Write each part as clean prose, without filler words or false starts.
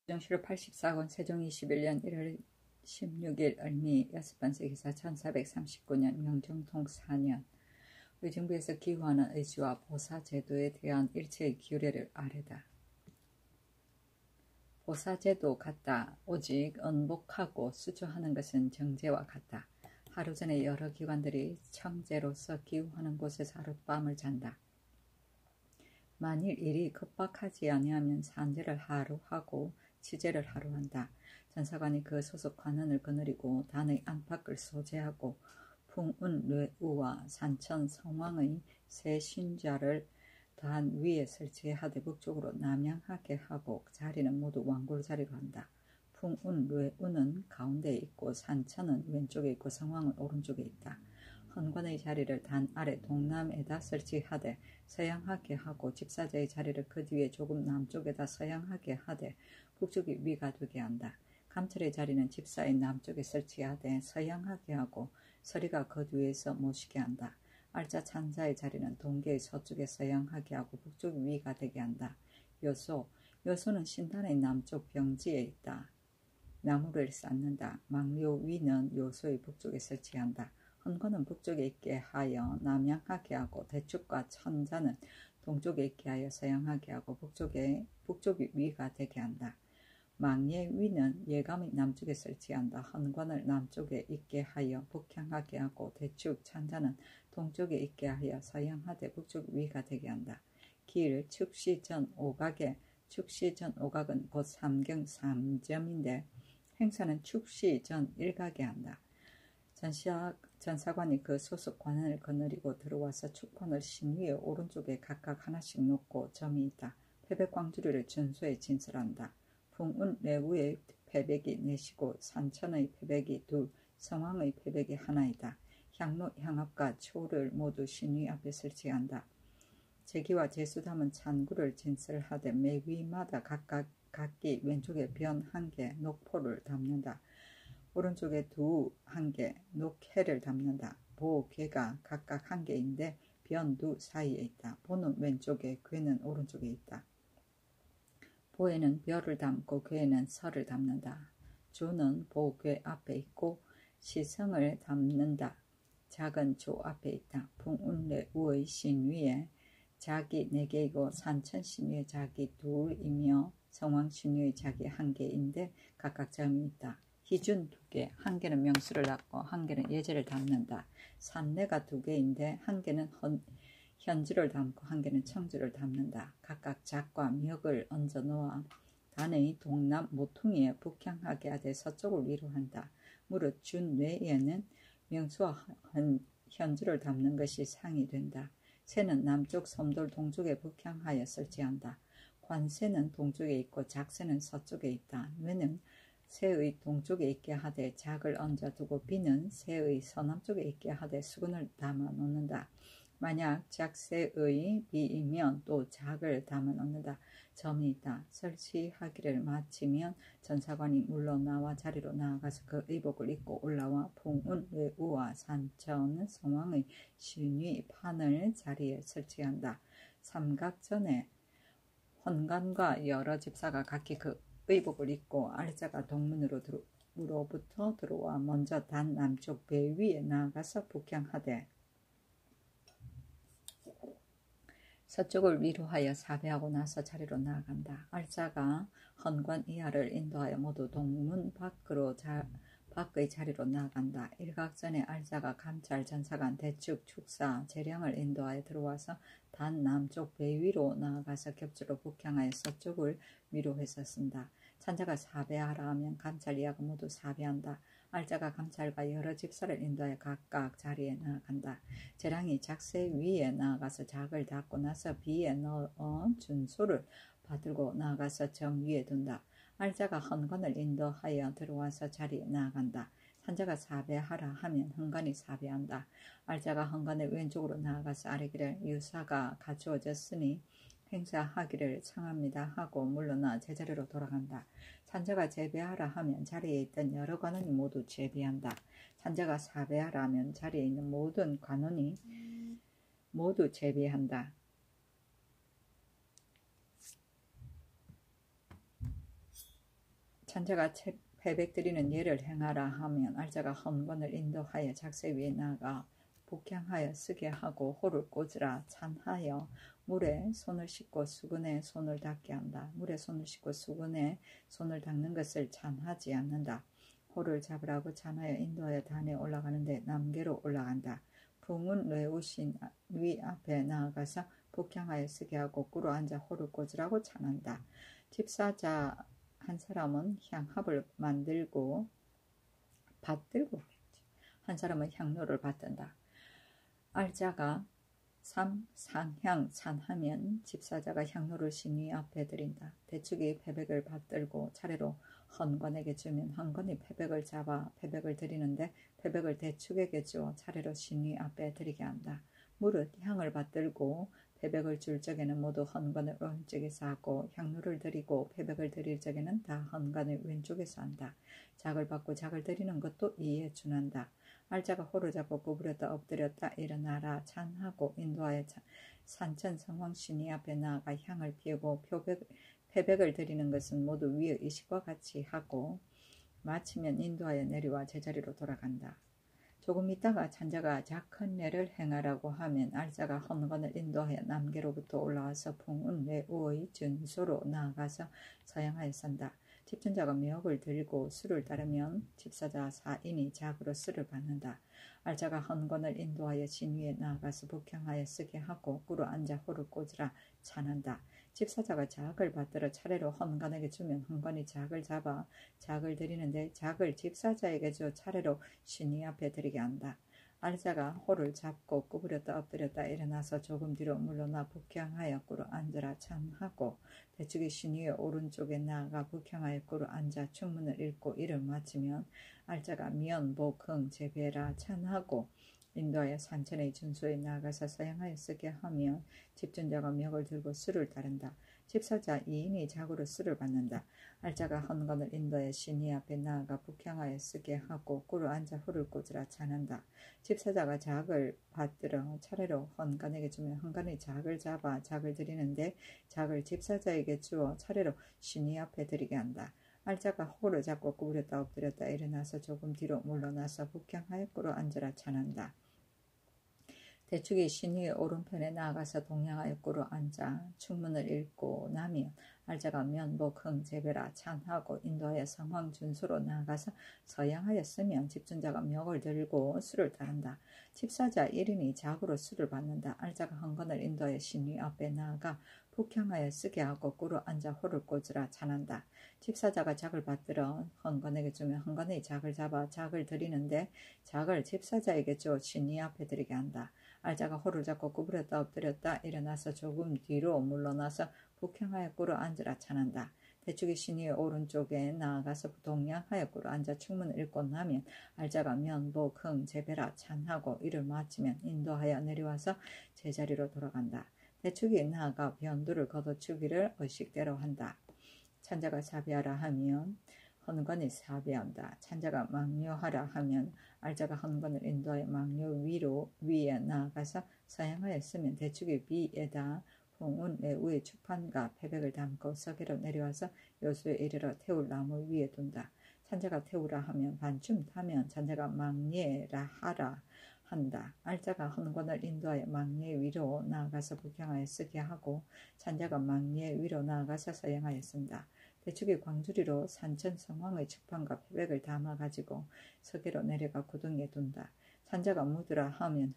세종시로 84권 세종 21년 1월 16일 을미 6번째 기사 1439년 명정통 4년 의정부에서 기호하는 의지와 보사제도에 대한 일체의 규례를 아래다. 보사제도 같다. 오직 언복하고 수조하는 것은 정제와 같다. 하루 전에 여러 기관들이 청제로서 기호하는 곳에서 하룻밤을 잔다. 만일 일이 급박하지 아니하면 산제를 하루 하고 치제를 하루 한다. 전사관이 그 소속 관원을 거느리고 단의 안팎을 소재하고 풍운뇌우와 산천 성왕의 세 신좌를 단 위에 설치하되 북쪽으로 남향하게 하고 자리는 모두 왕골 자리로 한다. 풍운뇌우는 가운데에 있고 산천은 왼쪽에 있고 성왕은 오른쪽에 있다. 헌관의 자리를 단 아래 동남에다 설치하되 서양하게 하고 집사자의 자리를 그 뒤에 조금 남쪽에다 서양하게 하되 북쪽이 위가 되게 한다. 감찰의 자리는 집사의 남쪽에 설치하되 서양하게 하고 서리가 그 뒤에서 모시게 한다. 알짜 찬자의 자리는 동계의 서쪽에 서양하게 하고 북쪽이 위가 되게 한다. 요소는 신단의 남쪽 병지에 있다. 나무를 쌓는다. 망료 위는 요소의 북쪽에 설치한다. 헌관은 북쪽에 있게 하여 남향하게 하고 대축과 천자는 동쪽에 있게 하여 서양하게 하고 북쪽이 위가 되게 한다. 망예 위는 예감의 남쪽에 설치한다. 헌관을 남쪽에 있게 하여 북향하게 하고 대축 천자는 동쪽에 있게 하여 서양하되 북쪽 위가 되게 한다. 길 축시전 오각은 곧 삼경 3점인데 행사는 축시전 1각에 한다. 전사관이 그 소속 관원을 거느리고 들어와서 축판을 신위에 오른쪽에 각각 하나씩 놓고 점이 있다. 패백광주리를 준수에 진설한다. 풍운뇌우의 패백이 넷이고 산천의 패백이 둘, 성왕의 패백이 하나이다. 향로, 향압과 초를 모두 신위 앞에 설치한다. 제기와 제수담은 찬구를 진설하되 매 위마다 각기 왼쪽에 변 한 개, 녹포를 담는다. 오른쪽에 한 개, 녹해를 담는다. 보괴가 각각 한 개인데 변 두 사이에 있다. 보는 왼쪽에, 괴는 오른쪽에 있다. 보에는 별을 담고 괴에는 설을 담는다. 조는 보괴 앞에 있고 시성을 담는다. 작은 조 앞에 있다. 풍운뇌우의 신위에 작이 4개이고 산천 신위에 작이 2이며 성왕 신위에 작이 1개인데 각각 점이 있다. 희준 2개, 1개는 명수를 담고 1개는 예제를 담는다. 산내가 2개인데 1개는 현주를 담고 1개는 청주를 담는다. 각각 작과 멱을 얹어 놓아 단의 동남 모퉁이에 북향하게 하되 서쪽을 위로 한다. 무릇 준 외에는 명수와 현주를 담는 것이 상이 된다. 새는 남쪽 섬돌 동쪽에 북향하여 설치한다. 관새는 동쪽에 있고 작새는 서쪽에 있다. 뇌는 새의 동쪽에 있게 하되 작을 얹어 두고 비는 새의 서남쪽에 있게 하되 수건을 담아 놓는다. 만약 작새의 비이면 또 작을 담아 놓는다. 점이 있다. 설치하기를 마치면 전사관이 물러나와 자리로 나아가서 그 의복을 입고 올라와 풍운뇌우와 산천 성왕의 신위 판을 자리에 설치한다. 삼각전에 헌관과 여러 집사가 각기 그 의복을 입고 알짜가 동문으로부터 들어와 먼저 단 남쪽 배 위에 나아가서 북향하되 서쪽을 위로하여 사배하고 나서 자리로 나아간다. 알짜가 헌관 이하를 인도하여 모두 동문 밖의 자리로 나아간다. 일각전에 알짜가 감찰, 전사관, 대축, 축사, 재량을 인도하여 들어와서 단 남쪽 배 위로 나아가서 겹주로 북향하여 서쪽을 위로해서 쓴다. 찬자가 사배하라 하면 감찰 이하가 모두 사배한다. 알짜가 감찰과 여러 집사를 인도하여 각각 자리에 나아간다. 재량이 작새 위에 나아가서 작을 닫고 나서 비에 넣어 준소를 받들고 나아가서 정 위에 둔다. 알짜가 헌관을 인도하여 들어와서 자리에 나아간다. 산자가 사배하라 하면 헌관이 사배한다. 알짜가 헌관의 왼쪽으로 나아가서 아뢰기를 유사가 갖추어졌으니 행사하기를 청합니다 하고 물러나 제자리로 돌아간다. 산자가 제배하라 하면 자리에 있던 여러 관원이 모두 제배한다. 산자가 사배하라 하면 자리에 있는 모든 관원이 모두 제배한다. 찬자가 패백 드리는 예를 행하라 하면 알자가 헌건을 인도하여 작세 위에 나아가 북향하여 쓰게 하고 호를 꽂으라 찬하여 물에 손을 씻고 수건에 손을 닦게 한다. 물에 손을 씻고 수건에 손을 닦는 것을 찬하지 않는다. 호를 잡으라고 찬하여 인도하여 단에 올라가는데 남계로 올라간다. 붕은 레우신 위 앞에 나아가서 북향하여 쓰게 하고 꿇어 앉아 호를 꽂으라고 찬한다. 집사자 한 사람은 향합을 만들고 받들고 한 사람은 향로를 받든다. 알자가 상향 찬하면 집사자가 향로를 신위 앞에 드린다. 대축이 패백을 받들고 차례로 헌관에게 주면 헌관이 패백을 잡아 패백을 드리는데 패백을 대축에게 주어 차례로 신위 앞에 드리게 한다. 무릇 향을 받들고 패백을 줄 적에는 모두 헌관을 오른쪽에서 하고 향로를 드리고 패백을 드릴 적에는 다 헌관을 왼쪽에서 한다. 작을 받고 작을 드리는 것도 이에 준한다. 알자가 호를 잡고 구부렸다 엎드렸다 일어나라 찬하고 인도하여 산천 성왕 신이 앞에 나아가 향을 피우고 패백을 드리는 것은 모두 위의 의식과 같이 하고 마치면 인도하여 내려와 제자리로 돌아간다. 조금 있다가 찬자가 작헌례를 행하라고 하면 알자가 헌건을 인도하여 남계로부터 올라와서 풍운 내우의 준소로 나아가서 서양하여 산다. 집전자가 멱을 들고 수를 따르면 집사자 4인이 작으로 수를 받는다. 알자가 헌건을 인도하여 신위에 나아가서 북향하여 쓰게 하고 꿇어 앉아 호를 꽂으라 찬한다. 집사자가 작을 받들어 차례로 헌관에게 주면 헌관이 작을 잡아 작을 드리는데 작을 집사자에게 줘 차례로 신위 앞에 드리게 한다. 알자가 호를 잡고 구부렸다 엎드렸다 일어나서 조금 뒤로 물러나 북향하여 꿇어 앉으라 찬하고 대축이 신위의 오른쪽에 나아가 북향하여 꿇어 앉아 충문을 읽고 이를 마치면 알자가 면, 복, 흥, 제배라 찬하고 인도하여 산천의 준소에 나아가서 서양하여 쓰게 하면 집전자가 멱을 들고 수를 따른다. 집사자 2인이 작으로 수를 받는다. 알자가 헌건을 인도하여 신위 앞에 나아가 북향하여 쓰게 하고 꿇어 앉아 호를 꽂으라 찬한다. 집사자가 작을 받들어 차례로 헌관에게 주면 헌관이 작을 잡아 작을 드리는데 작을 집사자에게 주어 차례로 신위 앞에 드리게 한다. 알자가 호를 잡고 구부렸다 엎드렸다 일어나서 조금 뒤로 물러나서 북향하여 꿇어 앉으라 찬한다. 대축이 신위의 오른편에 나아가서 동양하여 꿇어 앉아 충문을 읽고 나면 알자가 면복 흥 제배라 찬하고 인도하여 성황 준수로 나아가서 서양하였으면 집전자가 멱을 들고 수를 따른다. 집사자 1인이 작으로 수를 받는다. 알자가 헌건을 인도하여 신위 앞에 나아가 북향하여 쓰게 하고 꿇어 앉아 호를 꽂으라 찬한다. 집사자가 작을 받들어 헌건에게 주면 헌건의 작을 잡아 작을 드리는데 작을 집사자에게 줘 신위 앞에 드리게 한다. 알자가 호를 잡고 구부렸다 엎드렸다 일어나서 조금 뒤로 물러나서 북향하여 꿇어 앉으라 찬한다. 대축이 신위의 오른쪽에 나아가서 동양하여 꿇어 앉아 충문을 읽고 나면 알자가 면, 복, 흥, 제배라 찬하고 이를 마치면 인도하여 내려와서 제자리로 돌아간다. 대축이 나아가 변두를 걷어주기를 의식대로 한다. 찬자가 사비하라 하면 헌관이 사비한다. 찬자가 망려하라 하면 알자가 헌관을 인도하여 망려 위에 나아가서 서양하였으면 대축의 비에다 풍운 내우의 축판과 패백을 담고 서계로 내려와서 요수에 이르러 태울 나무 위에 둔다. 찬자가 태우라 하면 반쯤 타면 찬자가 망례라 하라 한다. 알자가 헌관을 인도하여 망례 위로 나아가서 북향하여 쓰게 하고 찬자가 망례 위로 나아가서 서양하여 쓴다. 대축이 광주리로 산천 성왕의 축판과 패백을 담아가지고 서계로 내려가 구덩이에 둔다. 찬자가 묻으라 하면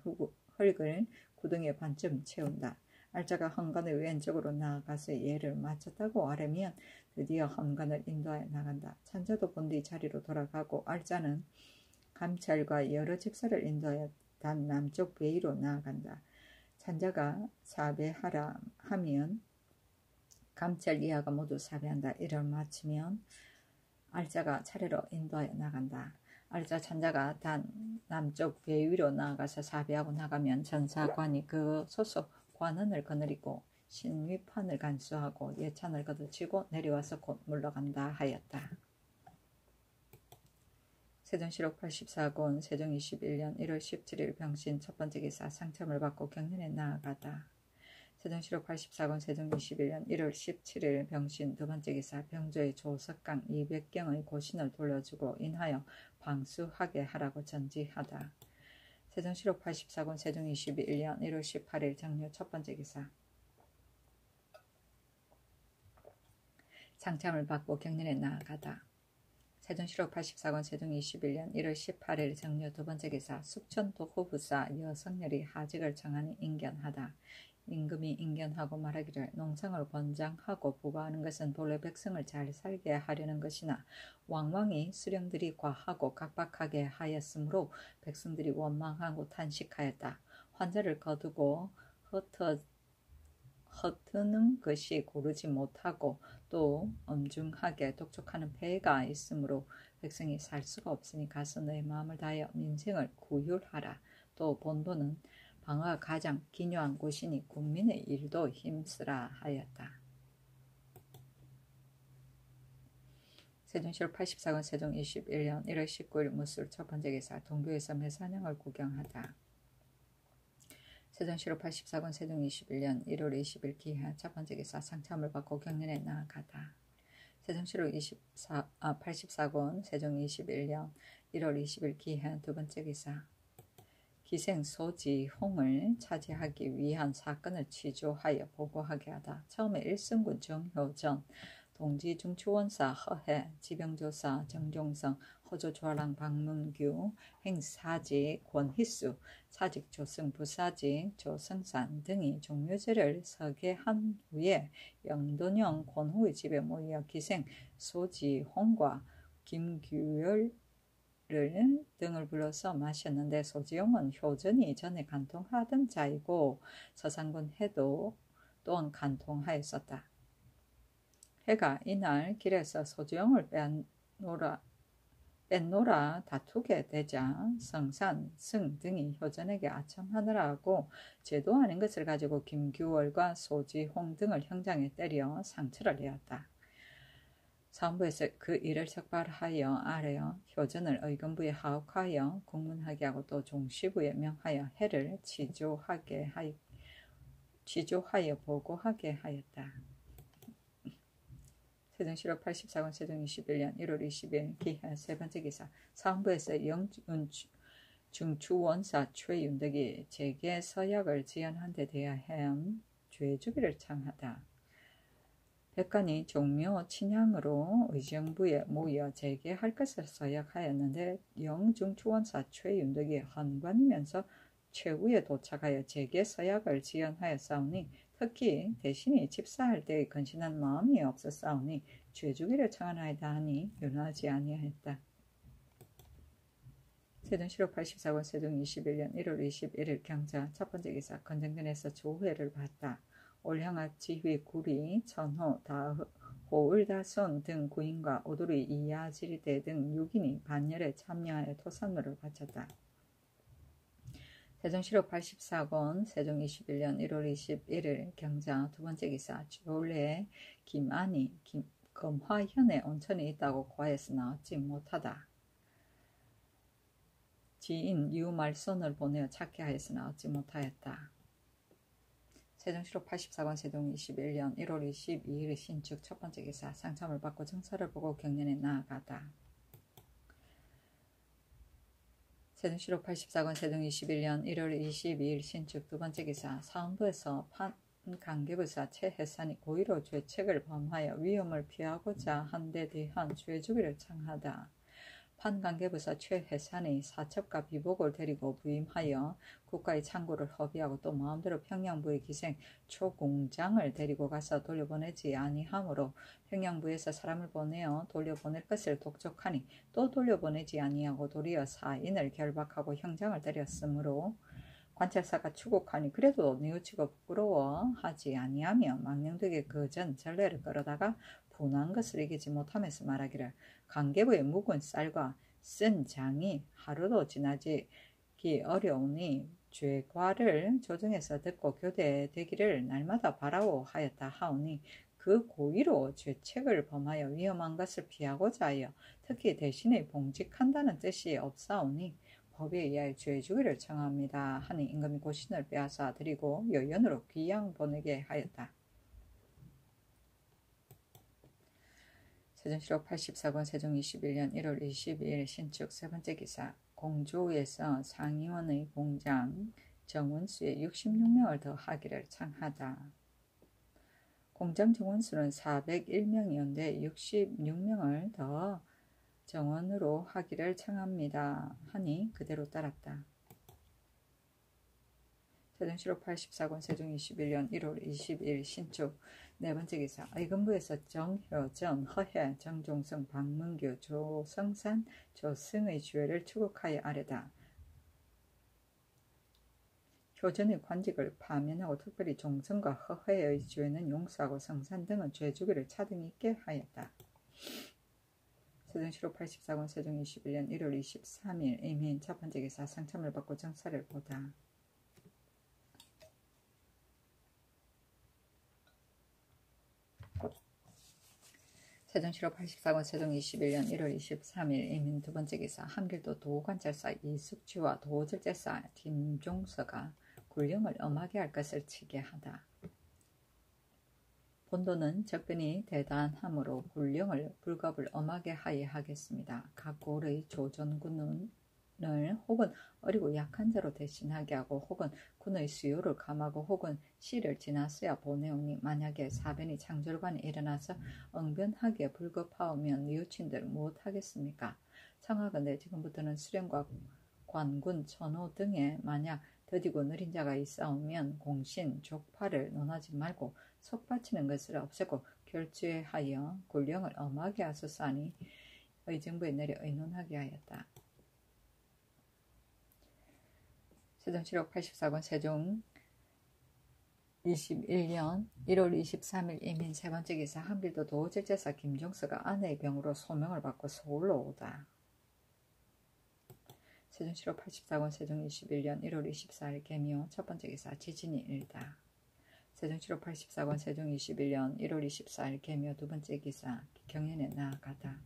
흙을 구덩이에 반쯤 채운다. 알자가 헌관의 왼쪽으로 나아가서 예를 마쳤다고 하려면 드디어 헌관을 인도하여 나간다. 찬자도 본디 자리로 돌아가고 알자는 감찰과 여러 집사를 인도하여 단 남쪽 베이로 나아간다. 찬자가 사배하라 하면 감찰 이하가 모두 사배한다. 이를 마치면 알자가 차례로 인도하여 나간다. 알자 찬자가 단 남쪽 배 위로 나아가서 사배하고 나가면 전사관이 그 소속 관원을 거느리고 신위판을 간수하고 예찬을 걷어치고 내려와서 곧 물러간다 하였다. 세종시록 84권 세종 21년 1월 17일 병신 첫 번째 기사 상첨을 받고 경연에 나아가다. 세종시록 84권 세종 21년 1월 17일 병신 두 번째 기사 병조의 조석강 200경의 고신을 돌려주고 인하여 방수하게 하라고 전지하다. 세종시록 84권 세종 21년 1월 18일 정묘 첫 번째 기사 상참을 받고 경련에 나아가다. 세종시록 84권 세종 21년 1월 18일 정묘 두 번째 기사 숙천도호부사 여성렬이 하직을 청하니 인견하다. 임금이 인견하고 말하기를 농상을 권장하고 부과하는 것은 본래 백성을 잘 살게 하려는 것이나 왕왕이 수령들이 과하고 각박하게 하였으므로 백성들이 원망하고 탄식하였다. 환자를 거두고 헛드는 것이 고르지 못하고 또 엄중하게 독촉하는 폐가 있으므로 백성이 살 수가 없으니 가서 너의 마음을 다하여 민생을 구휼하라. 또 본도는 방어가 가장 기묘한 곳이니 국민의 일도 힘쓰라 하였다. 세종시록 84권 세종 21년 1월 19일 무술 첫 번째 기사 동교에서 매사냥을 구경하다. 세종시록 84권 세종 21년 1월 20일 기하 첫 번째 기사 상참을 받고 경련에 나아가다. 세종시록 84권 세종 21년 1월 20일 기하 두 번째 기사 기생 소지홍을 차지하기 위한 사건을 취조하여 보고하게 하다. 처음에 일승군 정효전, 동지 중추원사 허해, 지병조사 정종성, 허조조랑 박문규, 행사직 권희수, 사직 조승 부사직 조승산 등이 종묘제를 서게한 후에 영돈영 권후의 집에 모여 기생 소지홍과 김규열 등을 불러서 마셨는데 소지용은 효전이 전에 간통하던 자이고 서상군 해도 또한 간통하였었다. 해가 이날 길에서 소지용을 뺀노라 다투게 되자 성산, 승 등이 효전에게 아첨하느라고 제도 아닌 것을 가지고 김규월과 소지홍 등을 형장에 때려 상처를 내었다. 사헌부에서 그 일을 적발하여 아뢰어 효전을 의금부에 하옥하여 국문하게 하고 또 종시부에 명하여 해를 취조하여 보고하게 하였다. 세종시록 84권 세종 21년 1월 20일 기하 세 번째 기사 사헌부에서 영준 중추원사 최윤덕이 재계 서약을 지연한 데 대하여 죄주기를 청하다. 백관이 종묘 친양으로 의정부에 모여 재개할 것을 서약하였는데 영중추원사 최윤덕이 헌관이면서 최후에 도착하여 재개 서약을 지연하였사오니 특히 대신이 집사할 때의 근신한 마음이 없었사오니 죄주기를 청하나이다 하니 윤하지 아니하였다. 세종시록 84권 세종 21년 1월 21일 경자 첫 번째 기사 건정전에서 조회를 받다. 올향압 지휘 구리, 천호, 호을다손 등 구인과 오두리 이야질대 등 6인이 반열에 참여하여 토산물을 바쳤다. 세종시록 84권 세종 21년 1월 21일 경자 두 번째 기사 조례 김안이 금화현에 온천이 있다고 고하였으나 얻지 못하다. 지인 유말손을 보내어 찾게 하였으나 얻지 못하였다. 세종시록 84권 세종 21년 1월 22일 신축 첫 번째 기사 상참을 받고 정사를 보고 경련에 나아가다. 세종시록 84권 세종 21년 1월 22일 신축 두 번째 기사 사헌부에서 판관계부사 최혜산이 고의로 죄책을 범하여 위험을 피하고자 한 데 대한 죄주기를 청하다. 판관계부사 최혜산이 사첩과 비복을 데리고 부임하여 국가의 창고를 허비하고 또 마음대로 평양부의 기생 초공장을 데리고 가서 돌려보내지 아니하므로 평양부에서 사람을 보내어 돌려보낼 것을 독촉하니 또 돌려보내지 아니하고 도리어 사인을 결박하고 형장을 때렸으므로 관찰사가 추국하니 그래도 뉘우치고 부끄러워하지 아니하며 망령되게 그 전 전례를 끌어다가 분한 것을 이기지 못하면서 말하기를 관계부의 묵은 쌀과 쓴 장이 하루도 지나기 어려우니 죄과를 조정해서 듣고 교대되기를 날마다 바라오 하였다 하오니 그 고의로 죄책을 범하여 위험한 것을 피하고자 하여 특히 대신에 봉직한다는 뜻이 없사오니 법에 의하여 죄주기를 청합니다 하니 임금이 고신을 빼앗아 드리고 여연으로 귀양 보내게 하였다. 세종실록 84권 세종 21년 1월 22일 신축 세 번째 기사. 공조에서 상의원의 공장 정원수에 66명을 더 하기를 청하다. 공장 정원수는 401명이었는데 66명을 더 정원으로 하기를 청합니다 하니 그대로 따랐다. 세종실록 84권 세종 21년 1월 22일 신축 네 번째 기사. 의금부에서 정효, 전, 허해, 정종성, 박문규, 조성산, 조승의 주회를 추국하여 아뢰다. 효전의 관직을 파면하고 특별히 종성과 허해의 주회는 용서하고 성산 등은 죄주기를 차등 있게 하였다. 세종실록 84권 세종 21년 1월 23일 이민 첫 번째 기사. 상참을 받고 정사를 보다. 세종실록 84권 세종 21년 1월 23일 이민 두 번째 기사. 한길도 도관찰사 이숙주와 도절제사 김종서가 굴령을 엄하게 할 것을 치게 하다. 본도는 적변이 대단하므로 굴령을 불갑을 엄하게 하여 하겠습니다. 각 고을의 조전군을 혹은 어리고 약한 자로 대신하게 하고 혹은 군의 수요를 감하고 혹은 시를 지났어야 보내오니 만약에 사변이 창졸관에 일어나서 응변하기에 불급하오면 뉘우친들 무엇하겠습니까? 청하건대 지금부터는 수령과 관군, 천호 등에 만약 더디고 느린 자가 있사오면 공신, 족파를 논하지 말고 속바치는 것을 없애고 결주하여 굴령을 엄하게 하소서 하니 의정부에 내려 의논하게 하였다. 세종실록 84권 세종 21년 1월 23일 이민 세 번째 기사. 한길도 도절제사 김종서가 아내의 병으로 소명을 받고 서울로 오다. 세종실록 84권 세종 21년 1월 24일 개묘 첫 번째 기사. 지진이 일다. 세종실록 84권 세종 21년 1월 24일 개묘 두 번째 기사. 경연에 나아가다.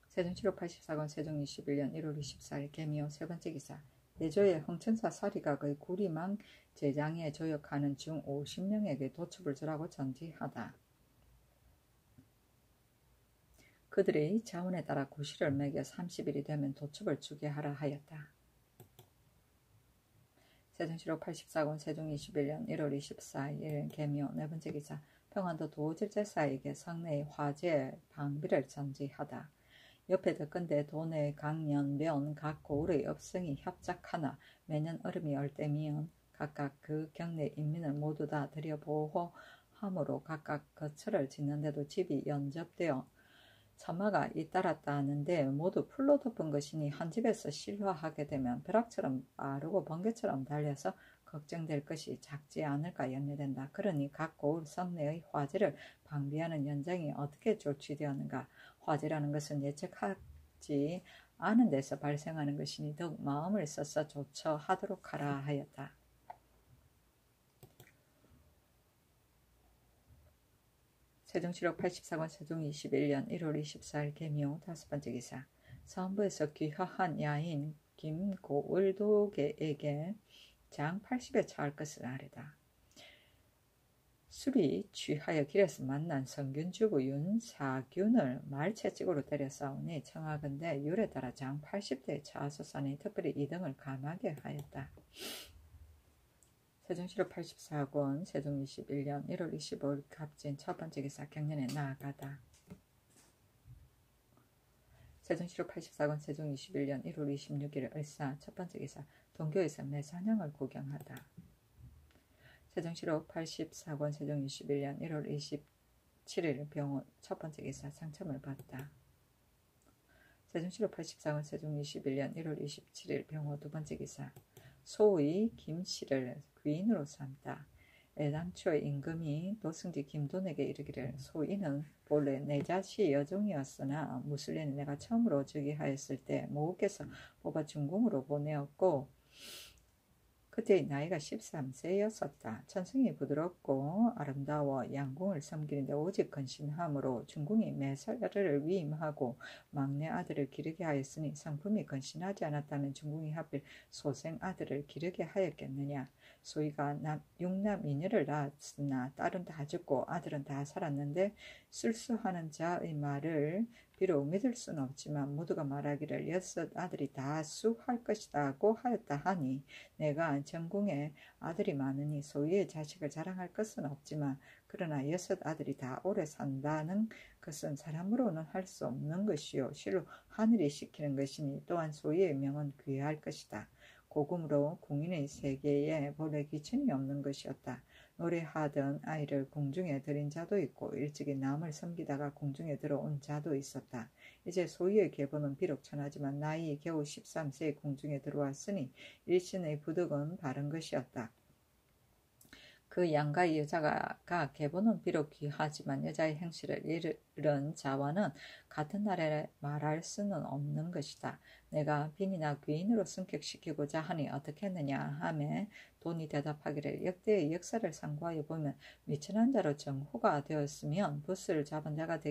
세종실록 84권 세종 21년 1월 24일 개묘 세 번째 기사. 예조의 흥천사 사리각의 구리망 제장에 조역하는 중 50명에게 도첩을 주라고 전지하다. 그들의 자원에 따라 구실을 매겨 30일이 되면 도첩을 주게 하라 하였다. 세종실록 84권 세종 21년 1월 24일 개묘 네 번째 기사. 평안도 도질제사에게 성내의 화재 방비를 전지하다. 옆에 덕건대 도내 강연변 각 고을의 업성이 협작하나 매년 얼음이 얼 때면 각각 그 경내 인민을 모두 다 들여보호함으로 각각 거처를 짓는데도 집이 연접되어 처마가 잇따랐다 하는데 모두 풀로 덮은 것이니 한 집에서 실화하게 되면 벼락처럼 빠르고 번개처럼 달려서 걱정될 것이 작지 않을까 염려된다. 그러니 각 고을 성내의 화재를 방비하는 연장이 어떻게 조치되었는가. 화재라는 것은 예측하지 않은 데서 발생하는 것이니 더욱 마음을 써서 조처하도록 하라 하였다. 세종실록 84권 세종 21년 1월 24일 개묘 다섯 번째 기사. 서원부에서 귀화한 야인 김고을도계에게 장 80에 처할 것을 아뢰다. 술이 취하여 길에서 만난 성균주부 윤사균을 말채찍으로 때려 싸우니 청하건대 율에 따라 장 80대에 처하소서니 특별히 이등을 감하게 하였다. 세종실록 84권 세종 21년 1월 25일 갑진 첫 번째 기사. 경연에 나아가다. 세종실록 84권 세종 21년 1월 26일 을사 첫 번째 기사. 동교에서 매사냥을 구경하다. 세종실록 84권 세종 21년 1월 27일 병원 첫 번째 기사. 상첨을 받다. 세종실록 84권 세종 21년 1월 27일 병호 두 번째 기사. 소의 김씨를 귀인으로 삼다. 애당초에 임금이 도승지 김돈에게 이르기를 소인은 본래 내 자식 여종이었으나 무술리는 내가 처음으로 즉위하였을 때 모국께서 뽑아 중궁으로 보내었고 그때의 나이가 13세였었다. 천성이 부드럽고 아름다워 양궁을 섬기는데 오직 근신함으로 중궁이 매사를 위임하고 막내 아들을 기르게 하였으니 성품이 근신하지 않았다면 중궁이 하필 소생 아들을 기르게 하였겠느냐. 소희가 육남 이녀를 낳았으나 딸은 다 죽고 아들은 다 살았는데 술수하는 자의 말을 비록 믿을 수는 없지만 모두가 말하기를 여섯 아들이 다 수할 것이다고 하였다 하니 내가 전궁에 아들이 많으니 소유의 자식을 자랑할 것은 없지만 그러나 여섯 아들이 다 오래 산다는 것은 사람으로는 할 수 없는 것이요 실로 하늘이 시키는 것이니 또한 소유의 명은 귀할 것이다. 고금으로 궁인의 세계에 본래 기천이 없는 것이었다. 노래하던 아이를 궁중에 들인 자도 있고 일찍이 남을 섬기다가 궁중에 들어온 자도 있었다. 이제 소유의 계보는 비록 천하지만 나이 겨우 13세의 궁중에 들어왔으니 일신의 부득은 바른 것이었다. 그 양가의 여자가 계보는 비록 귀하지만 여자의 행실을 잃은 자와는 같은 날에 말할 수는 없는 것이다. 내가 빈이나 귀인으로 승격시키고자 하니 어떻게 했느냐 하매 돈이 대답하기를 역대의 역사를 상고하여 보면 미천한 자로 정후가 되었으면 붓을 잡은 자가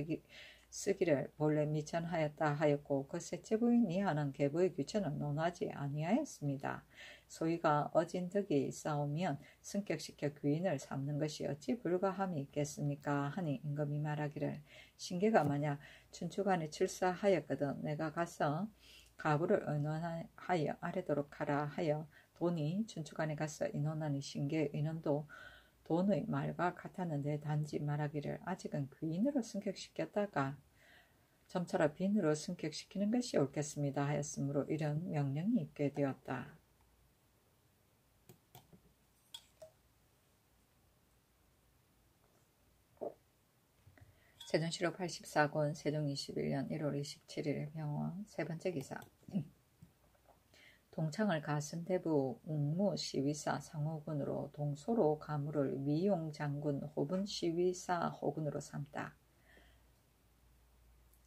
쓰기를 본래 미천하였다 하였고 그 셋째 부인 이하는 계보의 규천은 논하지 아니하였습니다. 소위가 어진 덕이 싸우면 승격시켜 귀인을 삼는 것이 어찌 불가함이 있겠습니까 하니 임금이 말하기를 신계가 만약 춘추관에 출사하였거든 내가 가서 가부를 의논하여 아래도록 하라 하여 돈이 춘추관에 가서 의논하니 신계의 의논도 돈의 말과 같았는데 단지 말하기를 아직은 귀인으로 승격시켰다가 점차로 빈으로 승격시키는 것이 옳겠습니다 하였으므로 이런 명령이 있게 되었다. 세종시록 84권 세종 21년 1월 27일 병원 세 번째 기사 동창을 가슴대부 웅무 시위사 상호군으로 동소로 가무를 위용장군 호분 시위사 호군으로 삼다.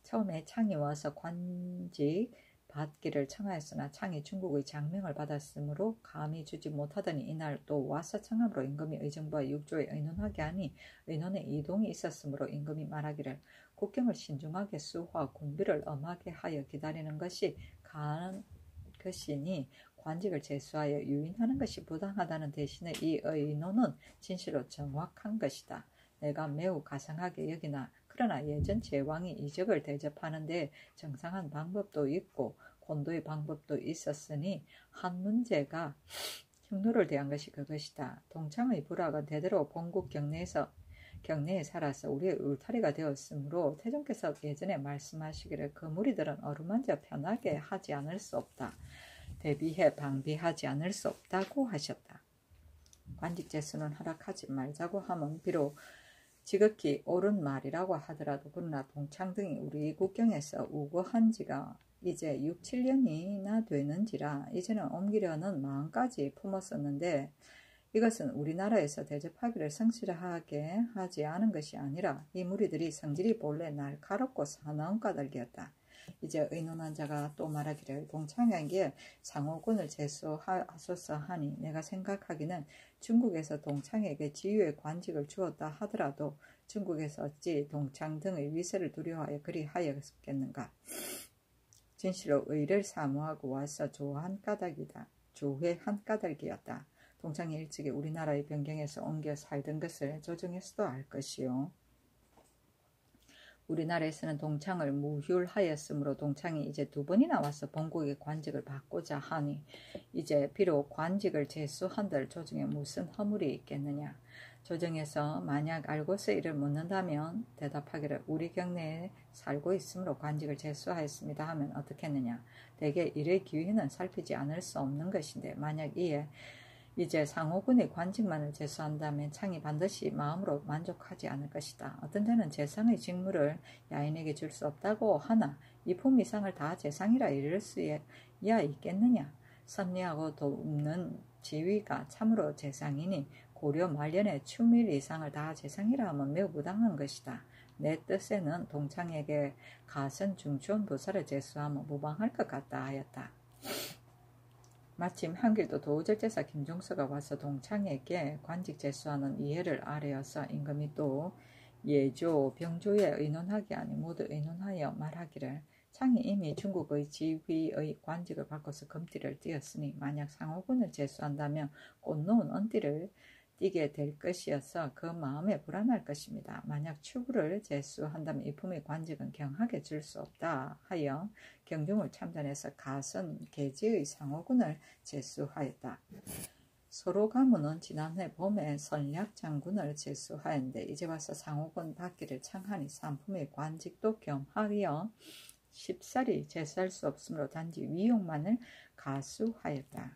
처음에 창이 와서 관직 받기를 청하였으나 창이 중국의 장명을 받았으므로 감히 주지 못하더니 이날 또 와서 청함으로 임금이 의정부와 육조에 의논하게 하니 의논에 이동이 있었으므로 임금이 말하기를 국경을 신중하게 수호하고 군비를 엄하게 하여 기다리는 것이 가는 것이니 관직을 제수하여 유인하는 것이 부당하다는 대신에 이 의논은 진실로 정확한 것이다. 내가 매우 가상하게 여기나 그러나 예전 제왕이 이적을 대접하는 데 정상한 방법도 있고 곤도의 방법도 있었으니 한 문제가 흉노를 대한 것이 그것이다. 동창의 불학은 대대로 본국 경내에 살아서 우리의 울타리가 되었으므로 태종께서 예전에 말씀하시기를 그 무리들은 어루만져 편하게 하지 않을 수 없다. 대비해 방비하지 않을 수 없다고 하셨다. 관직제수는 허락하지 말자고 하면 비록 지극히 옳은 말이라고 하더라도 그러나 동창 등이 우리 국경에서 우거한 지가 이제 6, 7년이나 되는지라 이제는 옮기려는 마음까지 품었었는데 이것은 우리나라에서 대접하기를 성실하게 하지 않은 것이 아니라 이 무리들이 성질이 본래 날카롭고 사나운 까닭이었다. 이제 의논한 자가 또 말하기를 동창에게 상호군을 제수하소서 하니 내가 생각하기는 중국에서 동창에게 지유의 관직을 주었다 하더라도 중국에서 어찌 동창 등의 위세를 두려워하여 그리 하였겠는가. 진실로 의를 사모하고 와서 조회한 까닭이었다. 동창이 일찍이 우리나라의 변경에서 옮겨 살던 것을 조정에서도 알 것이요. 우리나라에서는 동창을 무휴하였으므로 동창이 이제 두 번이나 와서 본국의 관직을 받고자 하니 이제 비록 관직을 제수한들 조정에 무슨 허물이 있겠느냐. 조정에서 만약 알고서 이를 묻는다면 대답하기를 우리 경내에 살고 있으므로 관직을 제수하였습니다 하면 어떻겠느냐. 대개 이의 기회는 살피지 않을 수 없는 것인데 만약 이제 상호군의 관직만을 제수한다면 창이 반드시 마음으로 만족하지 않을 것이다. 어떤 자는 재상의 직무를 야인에게 줄 수 없다고 하나 이품 이상을 다 재상이라 이를 수야 있겠느냐. 섭리하고 돕는 지위가 참으로 재상이니 고려 말년에 추밀 이상을 다 재상이라 하면 매우 부당한 것이다. 내 뜻에는 동창에게 가선 중추원 부사를 제수하면 무방할 것 같다 하였다. 마침 한길도 도우절제사 김종서가 와서 동창에게 관직 제수하는 이해를 아뢰어서 임금이 또 예조, 병조에 의논하기 아니 모두 의논하여 말하기를 창이 이미 중국의 지휘의 관직을 바꿔서 금띠를 띄었으니 만약 상호군을 제수한다면 꽃놓은 언띠를 띄게 될 것이어서 그 마음에 불안할 것입니다. 만약 추구를 제수한다면 이품의 관직은 경하게 줄 수 없다 하여 경중을 참전해서 가선 계지의 상호군을 제수하였다. 서로 가문은 지난해 봄에 선략장군을 제수하였는데 이제 와서 상호군 받기를 창하니 삼품의 관직도 겸하여 쉽사리 제수할 수 없으므로 단지 위용만을 가수하였다.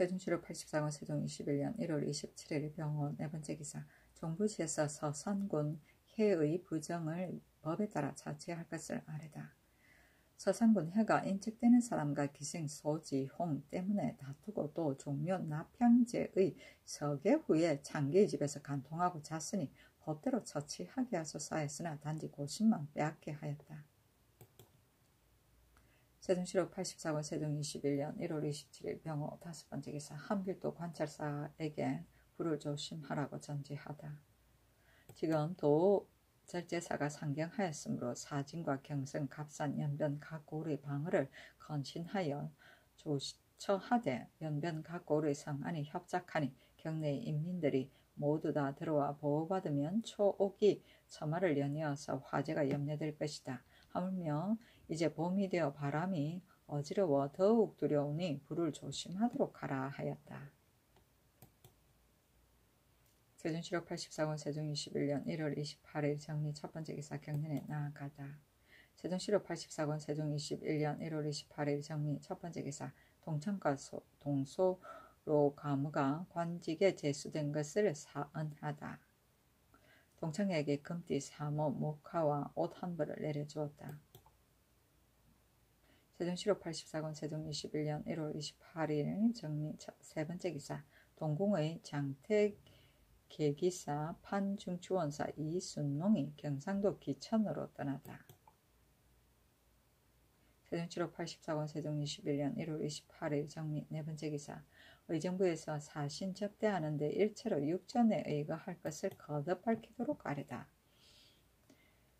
세종시로 84권 세종 21년 1월 27일 병원 네 번째 기사 종부시에서 서산군 해의 부정을 법에 따라 자치할 것을 아뢰다. 서산군 해가 인척되는 사람과 기생 소지홍 때문에 다투고 또 종묘 납향제의 서계 후에 장계의 집에서 간통하고 잤으니 법대로 처치하게 하소서 했으나 단지 고심만 빼앗게 하였다. 세종시록 84권 세종 21년 1월 27일 병호 다섯 번째 기사 함길도 관찰사에게 불을 조심하라고 전지하다. 지금 도절제사가 상경하였으므로 사진과 경성, 갑산, 연변 각 고을의 방어를 건신하여 조처하되 연변 각 고을의 상안이 협작하니 경내의 인민들이 모두 다 들어와 보호받으면 초옥이 처마를 연이어서 화재가 염려될 것이다. 하물며 이제 봄이 되어 바람이 어지러워 더욱 두려우니 불을 조심하도록 하라 하였다. 세종시록 84권 세종 21년 1월 28일 정리 첫 번째 기사 경년에 나아가다. 세종시록 84권 세종 21년 1월 28일 정리 첫 번째 기사 동창과 동소로 가무가 관직에 제수된 것을 사언하다. 동창에게 금띠 3호 목화와 옷 한 벌을 내려주었다. 세종시록 84권 세종 21년 1월 28일 정리 세 번째 기사 동궁의 장택 계기사 판중추원사 이순농이 경상도 기천으로 떠나다. 세종시록 84권 세종 21년 1월 28일 정리 네 번째 기사 의정부에서 사신 접대하는데 일체로 육전에 의거할 것을 거듭 밝히도록 아뢰다.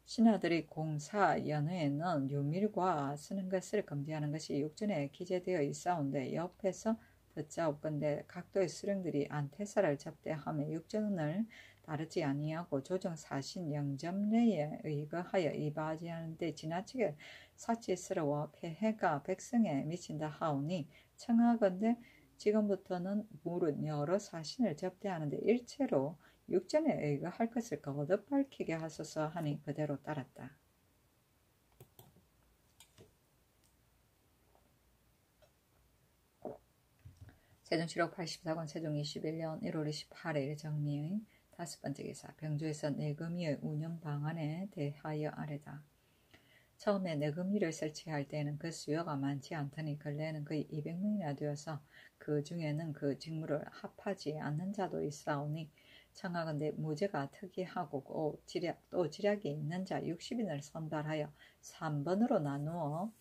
신하들이 공사 연회에는 유밀과 쓰는 것을 금지하는 것이 육전에 기재되어 있사온데 옆에서 듣자옵건대 각도의 수령들이 안태사를 접대하며 육전을 따르지 아니하고 조정 사신 영점례에 의거하여 이바지하는데 지나치게 사치스러워 폐해가 백성에 미친다 하오니 청하건대 지금부터는 물은 여러 사신을 접대하는데 일체로 육전에 의거할 것을 거듭 밝히게 하소서 하니 그대로 따랐다. 세종시록 84권 세종 21년 1월 28일 정리의 다섯 번째 기사 병조에서 내금위의 운영 방안에 대하여 아뢰다. 처음에 내금위를 설치할 때는 그 수요가 많지 않더니 근래에는 거의 200명이나 되어서 그 중에는 그 직무를 합하지 않는 자도 있사오니 청하건대 무죄가 특이하고 또 지략이 있는 자 60인을 선발하여 3번으로 나누어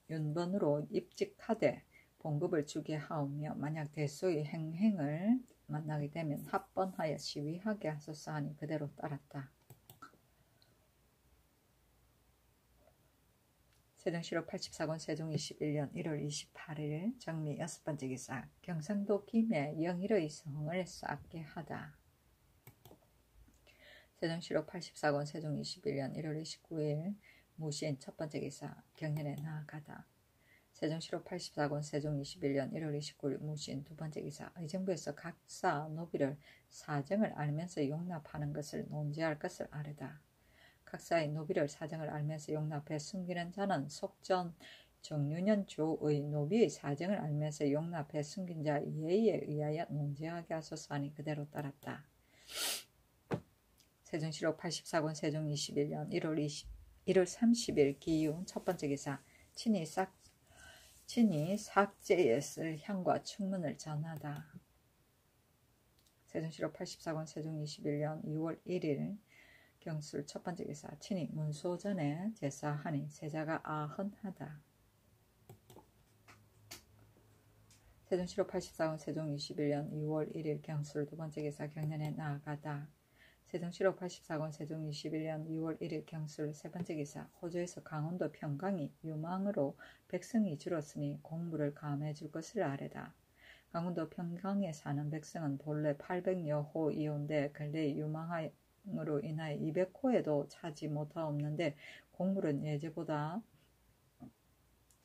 윤번으로 입직하되 봉급을 주게 하오며 만약 대소의 행행을 만나게 되면 합번하여 시위하게 하소서 하니 그대로 따랐다. 세종시록 84권 세종 21년 1월 28일 정리 여섯 번째 기사 경상도 김해 영일의 성을 쌓게 하다. 세종시록 84권 세종 21년 1월 29일 무신 첫 번째 기사 경년에 나아가다. 세종시록 84권 세종 21년 1월 29일 무신 두 번째 기사 의정부에서 각사 노비를 사정을 알면서 용납하는 것을 논지할 것을 아뢰다. 각사의 노비를 사정을 알면서 용납해 숨기는 자는 속전 정유년 조의 노비의 사정을 알면서 용납해 숨긴 자 예의에 의하여 논지하게 하소서 하니 그대로 따랐다. 세종시록 84권 세종 21년 1월 30일 기윤 첫 번째 기사 친히 삭제에 쓸 향과 충문을 전하다. 세종시록 84권 세종 21년 2월 1일 경술 첫 번째 기사. 친히 문소전에 제사하니 세자가 아흔하다. 세종 7호 84년 세종 21년 2월 1일 경술 두 번째 기사. 경년에 나아가다. 세종 7호 84년 세종 21년 2월 1일 경술 세 번째 기사. 호주에서 강원도 평강이 유망으로 백성이 줄었으니 공물을 감해 줄 것을 아뢰다. 강원도 평강에 사는 백성은 본래 800여 호이온데 근래 유망으로 인하여 200호에도 차지 못하옵는데 공물은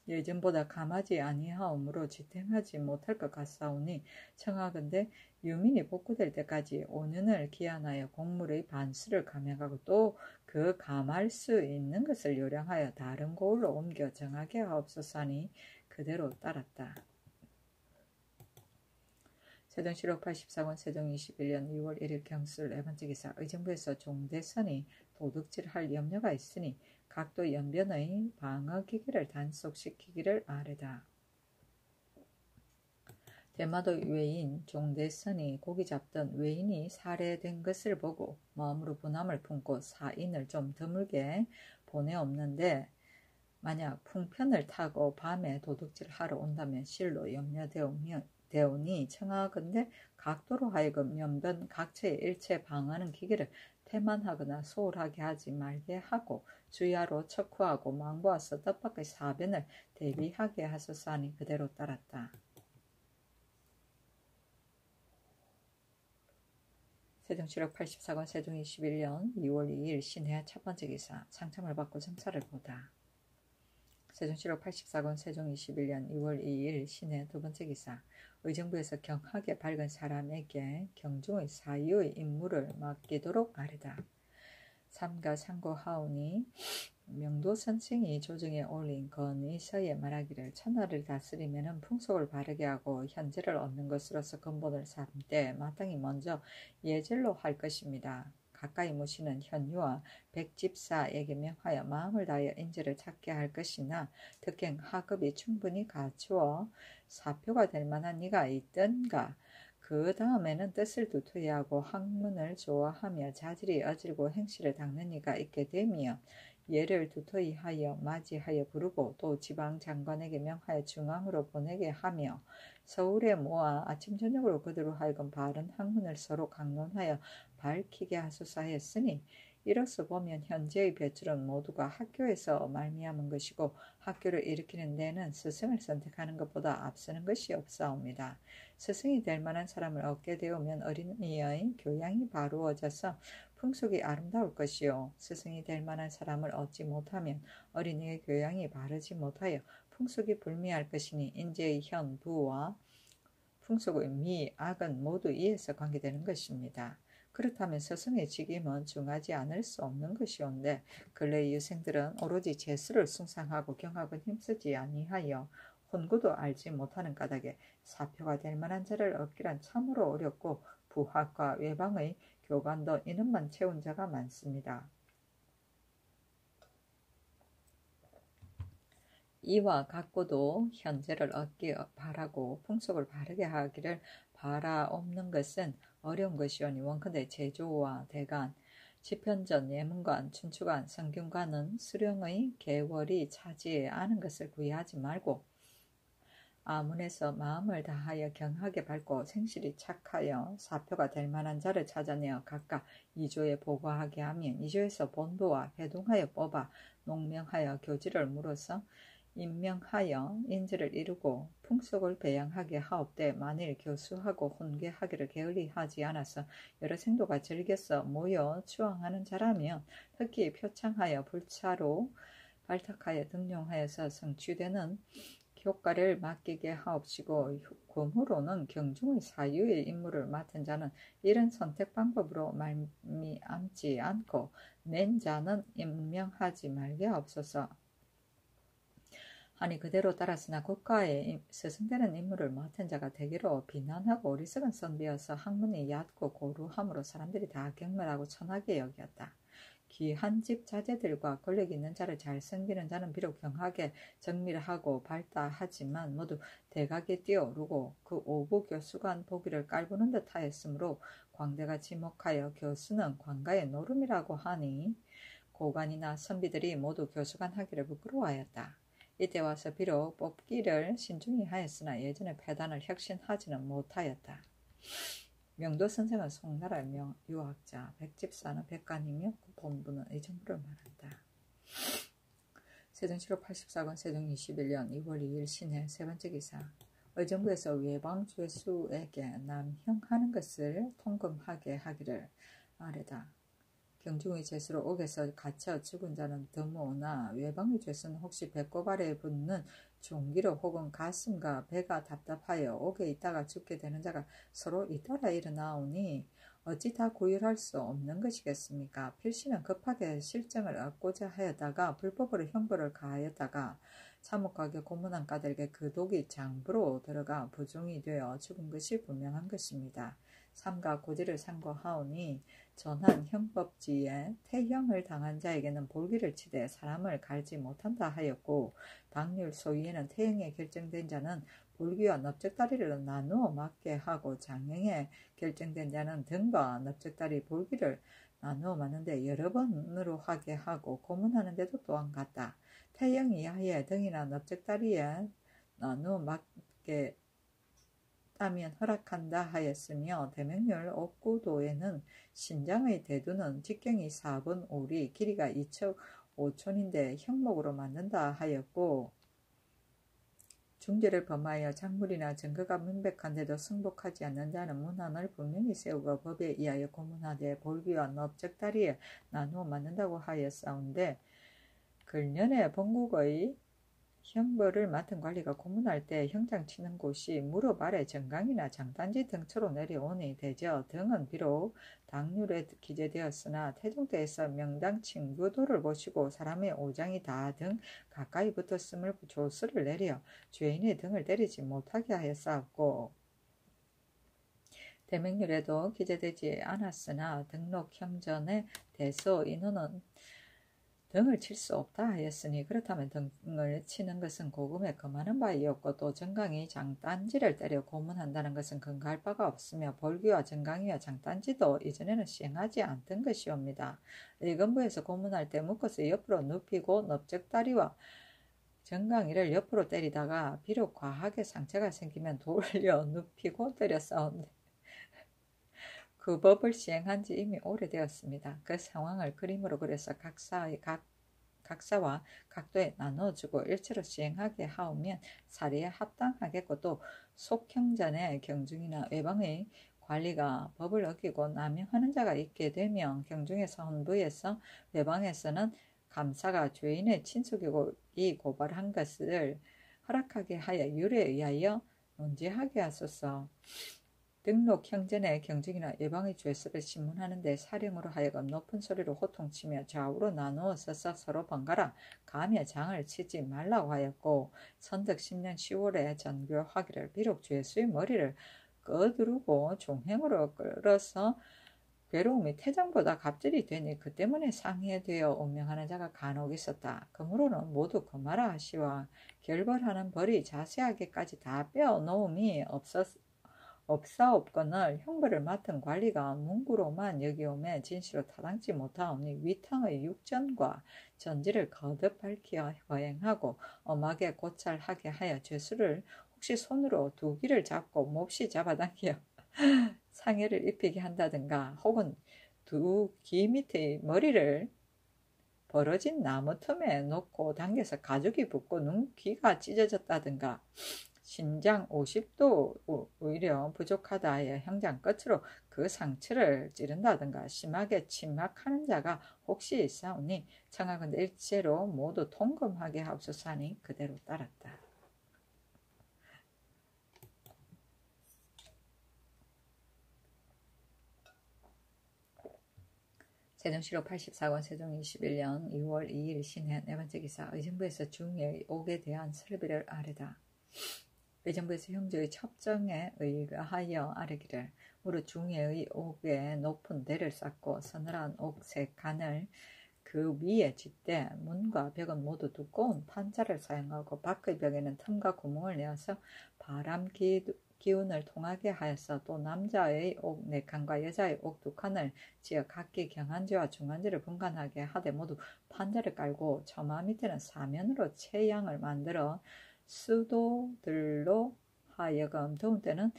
예전보다 감하지 아니하오므로 지탱하지 못할 것 같사오니 청하건대 유민이 복구될 때까지 5년을 기한하여 공물의 반수를 감해가고 또 그 감할 수 있는 것을 요량하여 다른 고을로 옮겨 정하게 하옵소서 하니 그대로 따랐다. 세종 7호 84년 세종 21년 2월 1일 경술 네 번째 기사. 의정부에서 종대선이 도둑질할 염려가 있으니 각도 연변의 방어기기를 단속시키기를 아뢰다. 대마도 외인 종대선이 고기 잡던 외인이 살해된 것을 보고 마음으로 분함을 품고 사인을 좀 드물게 보내옵는데 만약 풍편을 타고 밤에 도둑질하러 온다면 실로 염려되오니 청하건대 각도로 하여금 연변 각처의 일체 방어하는 기계를 태만하거나 소홀하게 하지 말게 하고 주야로 척후하고 망보아서 뜻밖의 사변을 대비하게 하소서 하니 그대로 따랐다. 세종 7호 84년 세종 21년 2월 2일 신해 첫 번째 기사. 상참을 받고 정사를 보다. 세종 7호 84년 세종 21년 2월 2일 신해 두 번째 기사. 의정부에서 경하게 밝은 사람에게 경중의 사유의 임무를 맡기도록 아뢰다. 삼가 상고하오니 명도선생이 조정에 올린 건의서에 말하기를 천하를 다스리면 풍속을 바르게 하고 현재를 얻는 것으로서 근본을 삼되 마땅히 먼저 예절로 할 것입니다. 가까이 모시는 현유와 백집사에게 명하여 마음을 다하여 인재를 찾게 할 것이나 특행 하급이 충분히 갖추어 사표가 될 만한 이가 있던가 그 다음에는 뜻을 두터이하고 학문을 좋아하며 자질이 어질고 행실을 닦는 이가 있게 되며 예를 두터이 하여 맞이하여 부르고 또 지방 장관에게 명하여 중앙으로 보내게 하며 서울에 모아 아침 저녁으로 그들로 하여금 바른 학문을 서로 강론하여 밝히게 하소서 하였으니 이로써 보면 현재의 뱃줄은 모두가 학교에서 말미암은 것이고 학교를 일으키는 데는 스승을 선택하는 것보다 앞서는 것이 없사옵니다. 스승이 될 만한 사람을 얻게 되오면 어린이의 교양이 바루어져서 풍속이 아름다울 것이요 스승이 될 만한 사람을 얻지 못하면 어린이의 교양이 바르지 못하여 풍속이 불미할 것이니 인재의 현, 부와 풍속의 미, 악은 모두 이에서 관계되는 것입니다. 그렇다면 스승의 직임은 중하지 않을 수 없는 것이온데 근래의 유생들은 오로지 재수를 숭상하고 경학은 힘쓰지 아니하여 혼구도 알지 못하는 까닭에 사표가 될 만한 자를 얻기란 참으로 어렵고 부학과 외방의 교관도 이놈만 채운 자가 많습니다. 이와 같고도 현재를 얻기 바라고 풍속을 바르게 하기를 바라옵는 것은 어려운 것이오니 원컨대 제조와 대간, 지편전, 예문관, 춘추관, 성균관은 수령의 계월이 차지해 아는 것을 구애하지 말고 아문에서 마음을 다하여 경하게 밝고 생실이 착하여 사표가 될 만한 자를 찾아내어 각각 이조에 보고하게 하면 이조에서 본도와 회동하여 뽑아 농명하여 교지를 물어서 임명하여 인지를 이루고 풍속을 배양하게 하옵되 만일 교수하고 훈계하기를 게을리하지 않아서 여러 생도가 즐겨서 모여 추앙하는 자라면 특히 표창하여 불차로 발탁하여 등용하여서 성취되는 효과를 맡기게 하옵시고 금후로는 경중의 사유의 임무를 맡은 자는 이런 선택 방법으로 말미암지 않고 낸 자는 임명하지 말게 하옵소서 하니 그대로 따랐으나 국가에 스승되는 임무를 맡은 자가 대개로 비난하고 어리석은 선비여서 학문이 얕고 고루함으로 사람들이 다 경멸하고 천하게 여겼다. 귀한 집 자제들과 권력 있는 자를 잘 섬기는 자는 비록 경하게 정밀하고 발달하지만 모두 대각에 뛰어오르고 그 오부 교수관 보기를 깔보는 듯 하였으므로 광대가 지목하여 교수는 관가의 노름이라고 하니 고관이나 선비들이 모두 교수관 하기를 부끄러워하였다. 이때 와서 비록 뽑기를 신중히 하였으나 예전에 패단을 혁신하지는 못하였다. 명도 선생은 송나라 유학자, 백집사는 백관이며 그 본부는 의정부를 말한다. 세종실록 84권 세종 21년 2월 2일 신해 세 번째 기사. 의정부에서 외방죄수에게 남형하는 것을 통금하게 하기를 아뢰다. 경중의 죄수로 옥에서 갇혀 죽은 자는 드무오나 외방의 죄수는 혹시 배꼽 아래에 붙는 종기로 혹은 가슴과 배가 답답하여 옥에 있다가 죽게 되는 자가 서로 잇따라 일어나오니 어찌 다 구휼할 수 없는 것이겠습니까? 필시는 급하게 실정을 얻고자 하였다가 불법으로 형벌을 가하였다가 참혹하게 고문한 까닭에 그 독이 장부로 들어가 부종이 되어 죽은 것이 분명한 것입니다. 삼가 고지를 상고하오니 전한 형법지에 태형을 당한 자에게는 볼기를 치되 사람을 갈지 못한다 하였고 당률 소위에는 태형에 결정된 자는 볼기와 넓적다리를 나누어 맞게 하고 장형에 결정된 자는 등과 넓적다리 볼기를 나누어 맞는데 여러 번으로 하게 하고 고문하는데도 또한 같다. 태형 이하의 등이나 넓적다리에 나누어 맞게 따면 허락한다 하였으며 대명률 옥구도에는 신장의 대두는 직경이 4분 5리 길이가 2척 5촌인데 형목으로 만든다 하였고 중죄를 범하여 작물이나 증거가 명백한데도 승복하지 않는 자는 문안을 분명히 세우고 법에 의하여 고문하되 볼기와 넓적다리에 나누어 맞는다고 하였사온데 글년에 본국의 형벌을 맡은 관리가 고문할 때 형장 치는 곳이 무릎 아래 정강이나 장단지 등처로 내려오니 대저 등은 비록 당률에 기재되었으나 태종때에서 명당 칭구도를 보시고 사람의 오장이 다 등 가까이 붙었음을 조서를 내려 죄인의 등을 때리지 못하게 하였사옵고 대명률에도 기재되지 않았으나 등록 형전에 대서 인원은 등을 칠 수 없다 하였으니 그렇다면 등을 치는 것은 고금에 금하는 바이었고 또 정강이 장단지를 때려 고문한다는 것은 근거할 바가 없으며 볼기와 정강이와 장단지도 이전에는 시행하지 않던 것이옵니다. 의금부에서 고문할 때 묶어서 옆으로 눕히고 넓적다리와 정강이를 옆으로 때리다가 비록 과하게 상처가 생기면 돌려 눕히고 때렸사온데 그 법을 시행한 지 이미 오래되었습니다. 그 상황을 그림으로 그려서 각사와 각도에 나눠주고 일체로 시행하게 하오면 사리에 합당하겠고 또 속형전의 경중이나 외방의 관리가 법을 어기고 남용하는 자가 있게 되면 경중에서 헌부에서 외방에서는 감사가 죄인의 친속이고 이 고발한 것을 허락하게 하여 율에 의하여 논지하게 하소서. 등록 형전의 경증이나 예방의 죄수를 신문하는데 사령으로 하여금 높은 소리로 호통치며 좌우로 나누어 서서 서로 번갈아 가며 장을 치지 말라고 하였고 선덕 10년 10월에 전교하기를 비록 죄수의 머리를 꺼두르고 종행으로 끌어서 괴로움이 태장보다 갑절이 되니 그 때문에 상해되어 운명하는 자가 간혹 있었다. 그러므로는 모두 금하라 하시와 결벌하는 벌이 자세하게까지 다 빼어놓음이 없사옵거늘 형벌을 맡은 관리가 문구로만 여기오매 진시로 타당치 못하오니 위탕의 육전과 전지를 거듭 밝혀 거행하고 엄하게 고찰하게 하여 죄수를 혹시 손으로 두 귀를 잡고 몹시 잡아당겨 상해를 입히게 한다든가 혹은 두 귀 밑의 머리를 벌어진 나무 틈에 놓고 당겨서 가죽이 붙고 눈 귀가 찢어졌다든가 신장 50도 오히려 부족하다 하여 형장 끝으로 그 상처를 찌른다든가 심하게 침략하는 자가 혹시 있사오니 청하건대 일체로 모두 통금하게 하옵소서 하니 그대로 따랐다. 세종실록 84권 세종 21년 2월 2일 신해 네 번째 기사. 의정부에서 중의 옥에 대한 설비를 아뢰다. 의정부에서 형제의 첩정에 의하여 아뢰기를 무릇 중의의 옥에 높은 대를 쌓고 서늘한 옥 세 칸을 그 위에 짓되 문과 벽은 모두 두꺼운 판자를 사용하고 밖의 벽에는 틈과 구멍을 내어서 바람 기운을 통하게 하여서 또 남자의 옥 4칸과 여자의 옥 2칸을 지어 각기 경한지와 중한지를 분간하게 하되 모두 판자를 깔고 처마 밑에는 사면으로 채양을 만들어 수도들로 하여금 더운 때는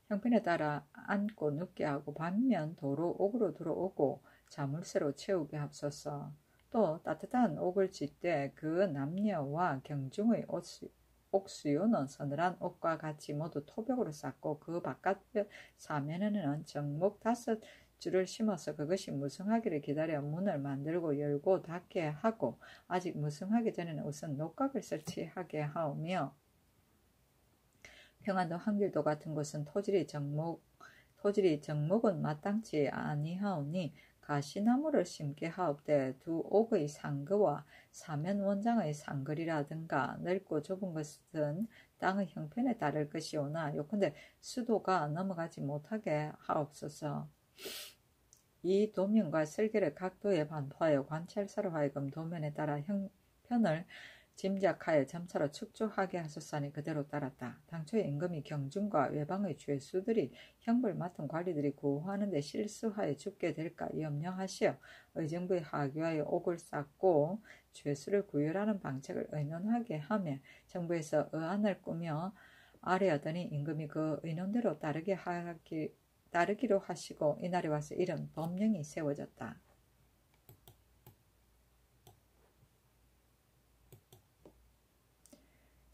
형편에 따라 앉고 눕게 하고 반면 도로 옥으로 들어오고 자물쇠로 채우게 합소서. 또 따뜻한 옥을 짓되 그 남녀와 경중의 옥수요는 서늘한 옥과 같이 모두 토벽으로 쌓고 그 바깥 사면에는 정목 5줄을 심어서 그것이 무성하기를 기다려 문을 만들고 열고 닫게 하고 아직 무성하기 전에는 우선 녹각을 설치하게 하오며 평안도 한길도 같은 곳은 토질이 정목은 마땅치 아니하오니 가시나무를 심게 하옵되 두 옥의 상거와 사면 원장의 상거리라든가 넓고 좁은 것은 땅의 형편에 따를 것이오나 요컨대 수도가 넘어가지 못하게 하옵소서. 이 도면과 설계를 각도에 반포하여 관찰사로 하여금 도면에 따라 형편을 짐작하여 점차로 축조하게 하소서니 그대로 따랐다. 당초에 임금이 경중과 외방의 죄수들이 형벌 맡은 관리들이 구호하는 데 실수하여 죽게 될까 염려하시어 의정부에 하교하여 옥을 쌓고 죄수를 구휼하는 방책을 의논하게 하며 정부에서 의안을 꾸며 아뢰하더니 임금이 그 의논대로 따르기로 하시고 이날에 와서 이런 법령이 세워졌다.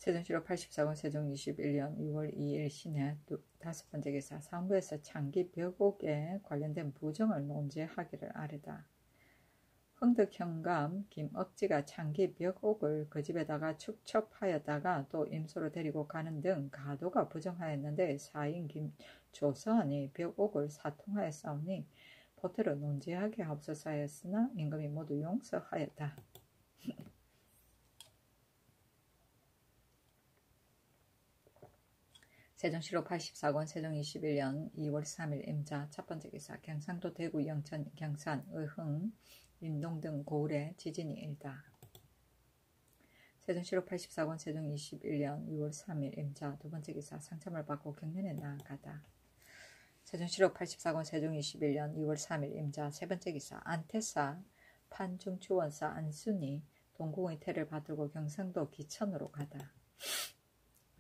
세종시로 84권 세종 21년 6월 2일 신해 5번째 기사 상부에서 창기 벽옥에 관련된 부정을 논제하기를 아뢰다. 흥덕현감 김억지가 창기 벽옥을 그 집에다가 축첩하였다가 또 임소로 데리고 가는 등 가도가 부정하였는데 사인 김조선이 벽옥을 사통하였사오니 보태로 논제하게 하옵소서 하였으나 임금이 모두 용서하였다. 세종시로 84권 세종 21년 2월 3일 임자 첫번째 기사 경상도 대구 영천 경산 의흥 인동 등 고을에 지진이 일다. 세종시로 84권 세종 21년 6월 3일 임자 두번째 기사 상참을 받고 경련에 나아가다. 세종시로 84권 세종 21년 2월 3일 임자 세번째 기사 안태사 판중추원사 안순이 동궁의 태를 받들고 경상도 기천으로 가다.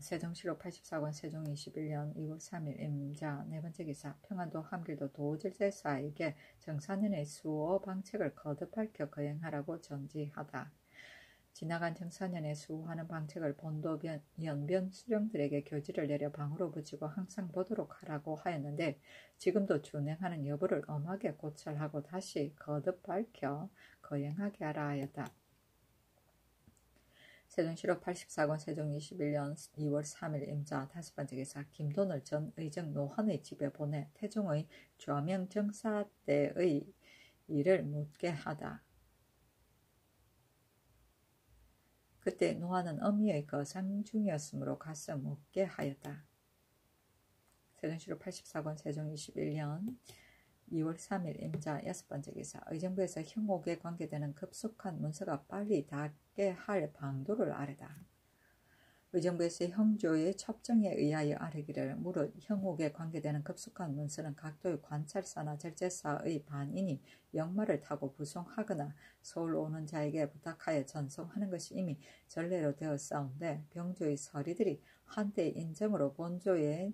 세종시로 84권 세종 21년 2월 3일 임자 네번째 기사 평안도 함길도 도질제사에게 정사년의 수호 방책을 거듭 밝혀 거행하라고 전지하다. 지나간 정사년에 수호하는 방책을 본도 연변 수령들에게 교지를 내려 방으로 붙이고 항상 보도록 하라고 하였는데 지금도 준행하는 여부를 엄하게 고찰하고 다시 거듭 밝혀 거행하게 하라 하였다. 세종시로 84권 세종 21년 2월 3일 임자 다섯번째 기사 김돈을 전 의정 노환의 집에 보내 태종의 좌명 정사 때의 일을 묻게 하다. 그때 노환은 어미의 거상 중이었으므로 가서 묻게 하였다. 세종시로 84권 세종 21년 2월 3일 임자 여섯번째 기사 의정부에서 형옥에 관계되는 급속한 문서가 빨리 닿게 할 방도를 아뢰다. 의정부에서 형조의 첩정에 의하여 아뢰기를 무릇 형옥에 관계되는 급속한 문서는 각도의 관찰사나 절제사의 반인이 역마를 타고 부송하거나 서울 오는 자에게 부탁하여 전송하는 것이 이미 전례로 되었사온데 병조의 서리들이 한때의 인정으로 본조의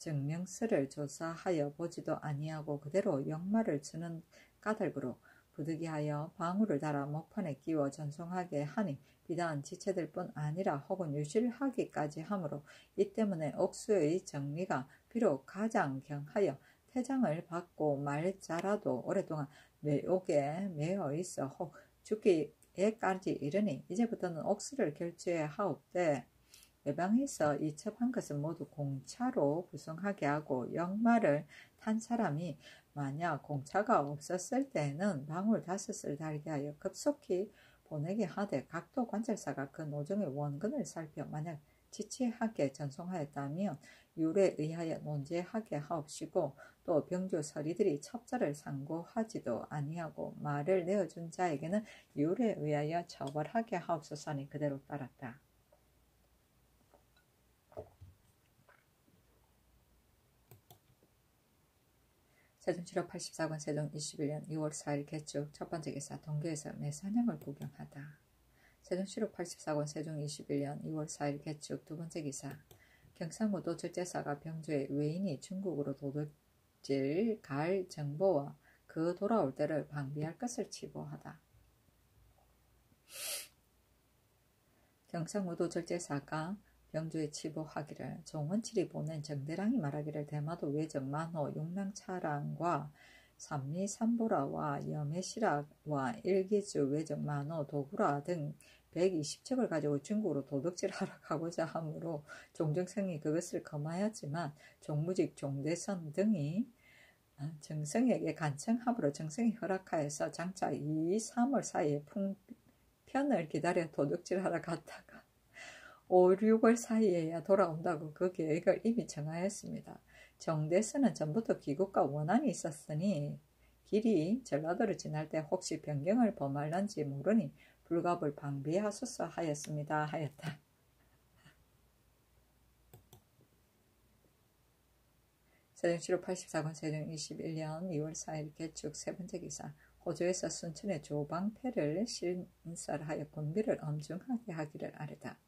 증명서를 조사하여 보지도 아니하고 그대로 역마를 주는 까닭으로 부득이하여 방울을 달아 목판에 끼워 전송하게 하니 비단 지체될 뿐 아니라 혹은 유실하기까지 하므로 이 때문에 옥수의 정리가 비록 가장 경하여 태장을 받고 말자라도 오랫동안 매옥에 매어 있어 혹 죽기에까지 이르니 이제부터는 옥수를 결제해 하옵되 외방에서 이첩한 것은 모두 공차로 구성하게 하고 역마를 탄 사람이 만약 공차가 없었을 때는 방울 5을 달게 하여 급속히 보내게 하되 각도 관찰사가 그 노정의 원근을 살펴 만약 지체하게 전송하였다면 율에 의하여 논제하게 하옵시고 또 병조 서리들이 첩자를 상고하지도 아니하고 말을 내어준 자에게는 율에 의하여 처벌하게 하옵소서 하니 그대로 따랐다. 세종 7호 84권 세종 21년 2월 4일 개축 첫 번째 기사 동교에서 매사냥을 구경하다. 세종 7호 84권 세종 21년 2월 4일 개축 두 번째 기사 경상우도 절제사가 병조에 외인이 중국으로 도둑질 갈 정보와 그 돌아올 때를 방비할 것을 치보하다. 경상우도 절제사가 병조에 치보하기를 종원칠이 보낸 정대랑이 말하기를 대마도 외적 만호 용랑차랑과 삼리 삼보라와 여매시라와 일기주 외적 만호 도구라 등 120척을 가지고 중국으로 도둑질하러 가고자 하므로 종정성이 그것을 검하였지만 종무직 종대선 등이 정성에게 간청함으로 정성이 허락하여서 장차 2, 3월 사이에 풍편을 기다려 도둑질하러 갔다가 5, 6월 사이에야 돌아온다고 그 계획을 이미 정하였습니다. 정대선은 전부터 귀국과 원한이 있었으니 길이 전라도를 지날 때 혹시 변경을 범할런지 모르니 불갑을 방비하소서 하였습니다. 하였다. 세종 7호 84권 세종 21년 2월 4일 개축 세 번째 기사 호주에서 순천의 조방패를 신설하여 군비를 엄중하게 하기를 아뢰다.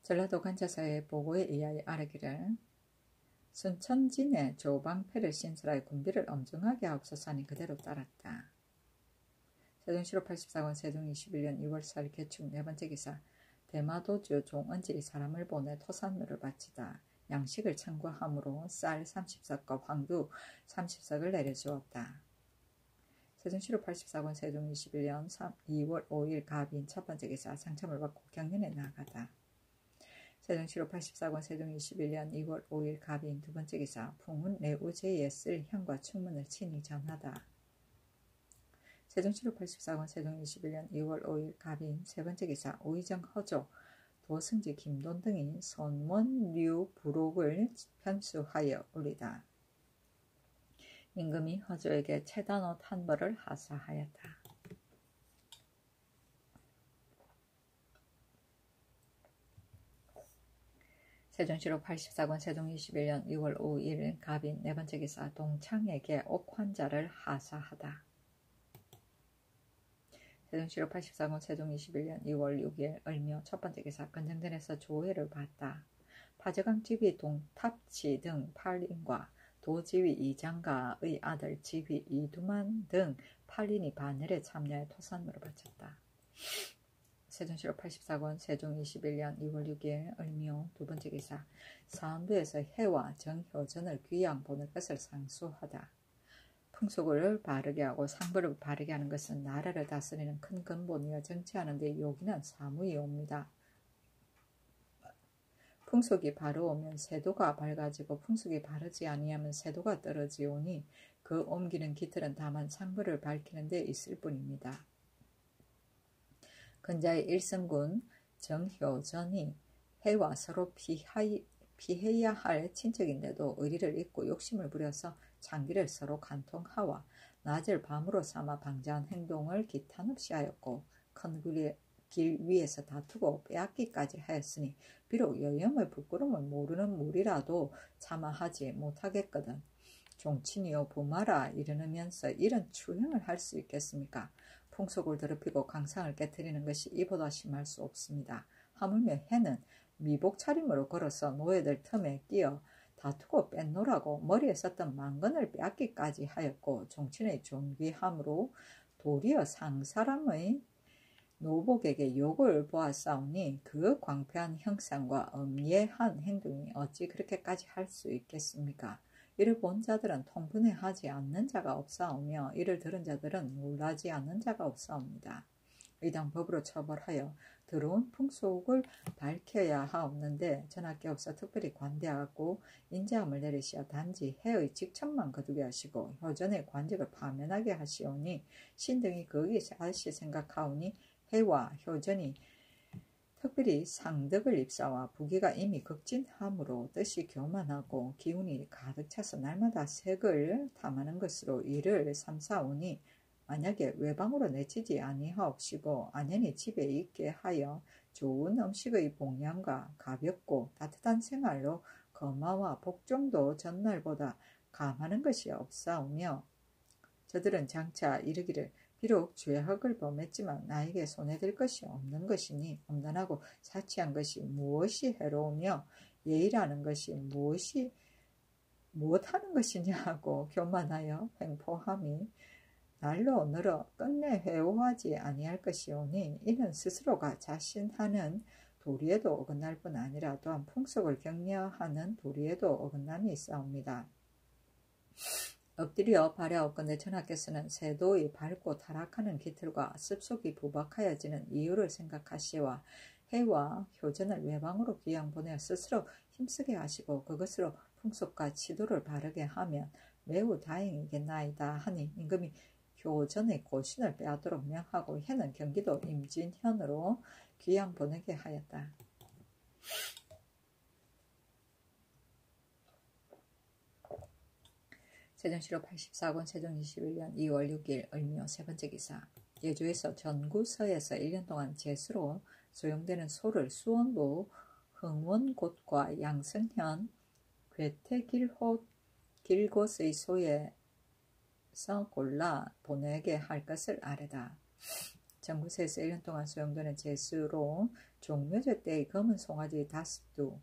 전라도 관차사의 보고에 의하여 아뢰기를 순천진의 조방패를 신설하여 군비를 엄중하게 하옵소서 하니 그대로 따랐다. 세종 7호 84권 세종 21년 2월 4일 개축 네 번째 기사 대마도주 종언질이 사람을 보내 토산물을 바치다. 양식을 청구함으로 쌀 30석과 황두 30석을 내려주었다. 세종 7호 84권 세종 21년 2월 5일 갑인 첫 번째 기사 상참을 받고 경연에 나가다. 세종 7호 84권 세종 21년 2월 5일 갑인 두 번째 기사 풍운 내우제에 쓸 형과 충문을 친히 전하다. 세종 7호 84권 세종 21년 2월 5일 갑인 세 번째 기사 오이정 허조 도승지 김돈 등이 손원류 부록을 편수하여 올리다. 임금이 허조에게 채단옷 한 벌을 하사하였다. 세종 7호 84권 세종 21년 6월 5일 갑인 네 번째 기사 동창에게 옥환자를 하사하다. 세종 7호 84권 세종 21년 2월 6일 을묘 첫 번째 기사 건정전에서 조회를 받다. 파저강 지휘 동탑치 등 8인과 도지휘 이장가의 아들 지휘 이두만 등 8인이 반열에 참여해 토산물을 바쳤다. 세종 7호 84권 세종 21년 2월 6일 을묘 두 번째 기사 사암도에서 해와 정효전을 귀양 보낼 것을 상수하다. 풍속을 바르게 하고 상부를 바르게 하는 것은 나라를 다스리는 큰 근본이여 정치하는 데 요기는 사무이 옵니다. 풍속이 바르오면 세도가 밝아지고 풍속이 바르지 아니하면 세도가 떨어지오니 그 옮기는 기틀은 다만 상부를 밝히는 데 있을 뿐입니다. 근자의 일성군 정효전이 해와 서로 피해야 할 친척인데도 의리를 잊고 욕심을 부려서 장기를 서로 간통하와 낮을 밤으로 삼아 방자한 행동을 기탄없이 하였고 큰 길 위에서 다투고 빼앗기까지 하였으니 비록 여염의 부끄러움을 모르는 무리라도 참아하지 못하겠거든 종친이여 부마라 이르면서 이런 추행을 할 수 있겠습니까? 풍속을 더럽히고 강상을 깨뜨리는 것이 이보다 심할 수 없습니다. 하물며 해는 미복 차림으로 걸어서 노예들 틈에 끼어 다투고 뺏노라고 머리에 썼던 만건을 빼앗기까지 하였고 종친의 존귀함으로 도리어 상사람의 노복에게 욕을 보았사오니 그 광패한 형상과 엄예한 행동이 어찌 그렇게까지 할 수 있겠습니까? 이를 본 자들은 통분해하지 않는 자가 없사오며 이를 들은 자들은 놀라지 않는 자가 없사옵니다. 의당 법으로 처벌하여 더러운 풍속을 밝혀야 하옵는데 전할 게 없어 특별히 관대하고 인자함을 내리시어 단지 해의 직천만 거두게 하시고 효전의 관직을 파면하게 하시오니 신등이 거기에 다시 생각하오니 해와 효전이 특별히 상덕을 입사와 부귀가 이미 극진함으로 뜻이 교만하고 기운이 가득 차서 날마다 색을 탐하는 것으로 이를 삼사오니 만약에 외방으로 내치지 아니하옵시고 안연히 집에 있게 하여 좋은 음식의 봉양과 가볍고 따뜻한 생활로 거마와 복종도 전날보다 감하는 것이 없사오며 저들은 장차 이르기를 비록 죄악을 범했지만 나에게 손해될 것이 없는 것이니 엄단하고 사치한 것이 무엇이 해로우며 예의라는 것이 무엇하는 것이냐고 교만하여 횡포함이 날로 늘어 끝내 회오하지 아니할 것이오니 이는 스스로가 자신하는 도리에도 어긋날 뿐 아니라 또한 풍속을 격려하는 도리에도 어긋남이 있사옵니다. 엎드려 바라옵건대 전하께서는 세도의 밝고 타락하는 기틀과 습속이 부박하여지는 이유를 생각하시와 해와 효전을 외방으로 귀양 보내어 스스로 힘쓰게 하시고 그것으로 풍속과 치도를 바르게 하면 매우 다행이겠나이다 하니 임금이 효전의 고신을 빼앗도록 명하고 해는 경기도 임진현으로 귀양 보내게 하였다. 세종시로 84권 세종 21년 2월 6일 을묘 세번째 기사 예주에서 전구서에서 1년 동안 제수로 소용되는 소를 수원부 흥원곶과 양승현 괴태길곶의 소에서 골라 보내게 할 것을 아뢰다. 전구서에서 1년 동안 소용되는 제수로 종묘제 때의 검은 송아지 5두,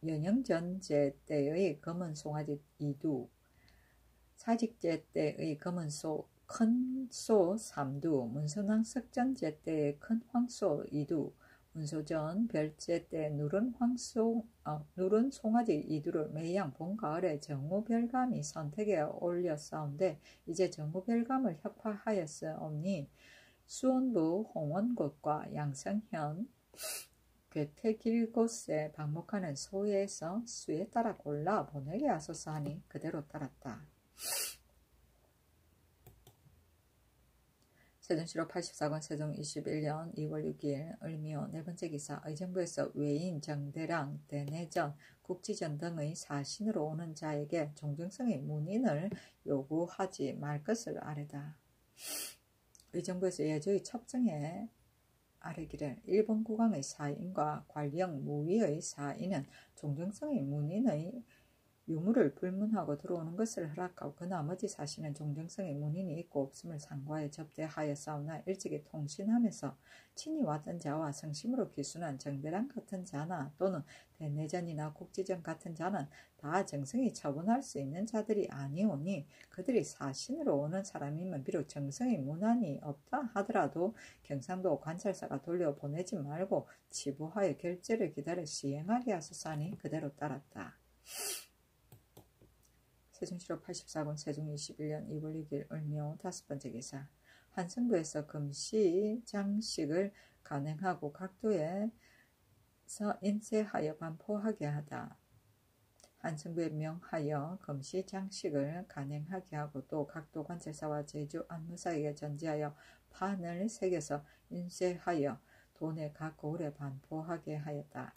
연영전제 때의 검은 송아지 2두, 사직제 때의 검은 소, 큰 소 3두, 문선왕 석전제 때의 큰 황소 2두, 문소전 별제 때 누른 송아지 2두를 매양 봄가을에 정우별감이 선택에 올렸사온데 이제 정우별감을 혁파하였사오니 수원부 홍원곶과 양성현 괴태길곶에 방목하는 소에서 수에 따라 골라 보내게 하소서 하니 그대로 따랐다. 세종시로 84권 세종 21년 2월 6일 을미호 네번째 기사 의정부에서 외인, 정대랑, 대내전, 국지전 등의 사신으로 오는 자에게 종정성의 문인을 요구하지 말 것을 아뢰다. 의정부에서 예조의 첩정에 아뢰기를 일본 국왕의 사인과 관령 무위의 사인은 종정성의 문인의 유무를 불문하고 들어오는 것을 허락하고 그 나머지 사신은 종정성의 문인이 있고 없음을 상고하여 접대하였사오나 일찍이 통신하면서 친히 왔던 자와 성심으로 기순한 정대랑 같은 자나 또는 대내전이나 국지전 같은 자는 다 정성이 처분할 수 있는 자들이 아니오니 그들이 사신으로 오는 사람이면 비록 정성의 문안이 없다 하더라도 경상도 관찰사가 돌려보내지 말고 치부하여 결재를 기다려 시행하게 하소서 하니 그대로 따랐다. 세종시로 84권 세종 21년 2월 6일 을묘 5번째 기사 한성부에서 금시 장식을 간행하고 각도에서 인쇄하여 반포하게 하다. 한성부에 명하여 금시 장식을 간행하게 하고 또 각도 관찰사와 제주 안무사에게 전지하여 판을 새겨서 인쇄하여 돈에 각 고을에 반포하게 하였다.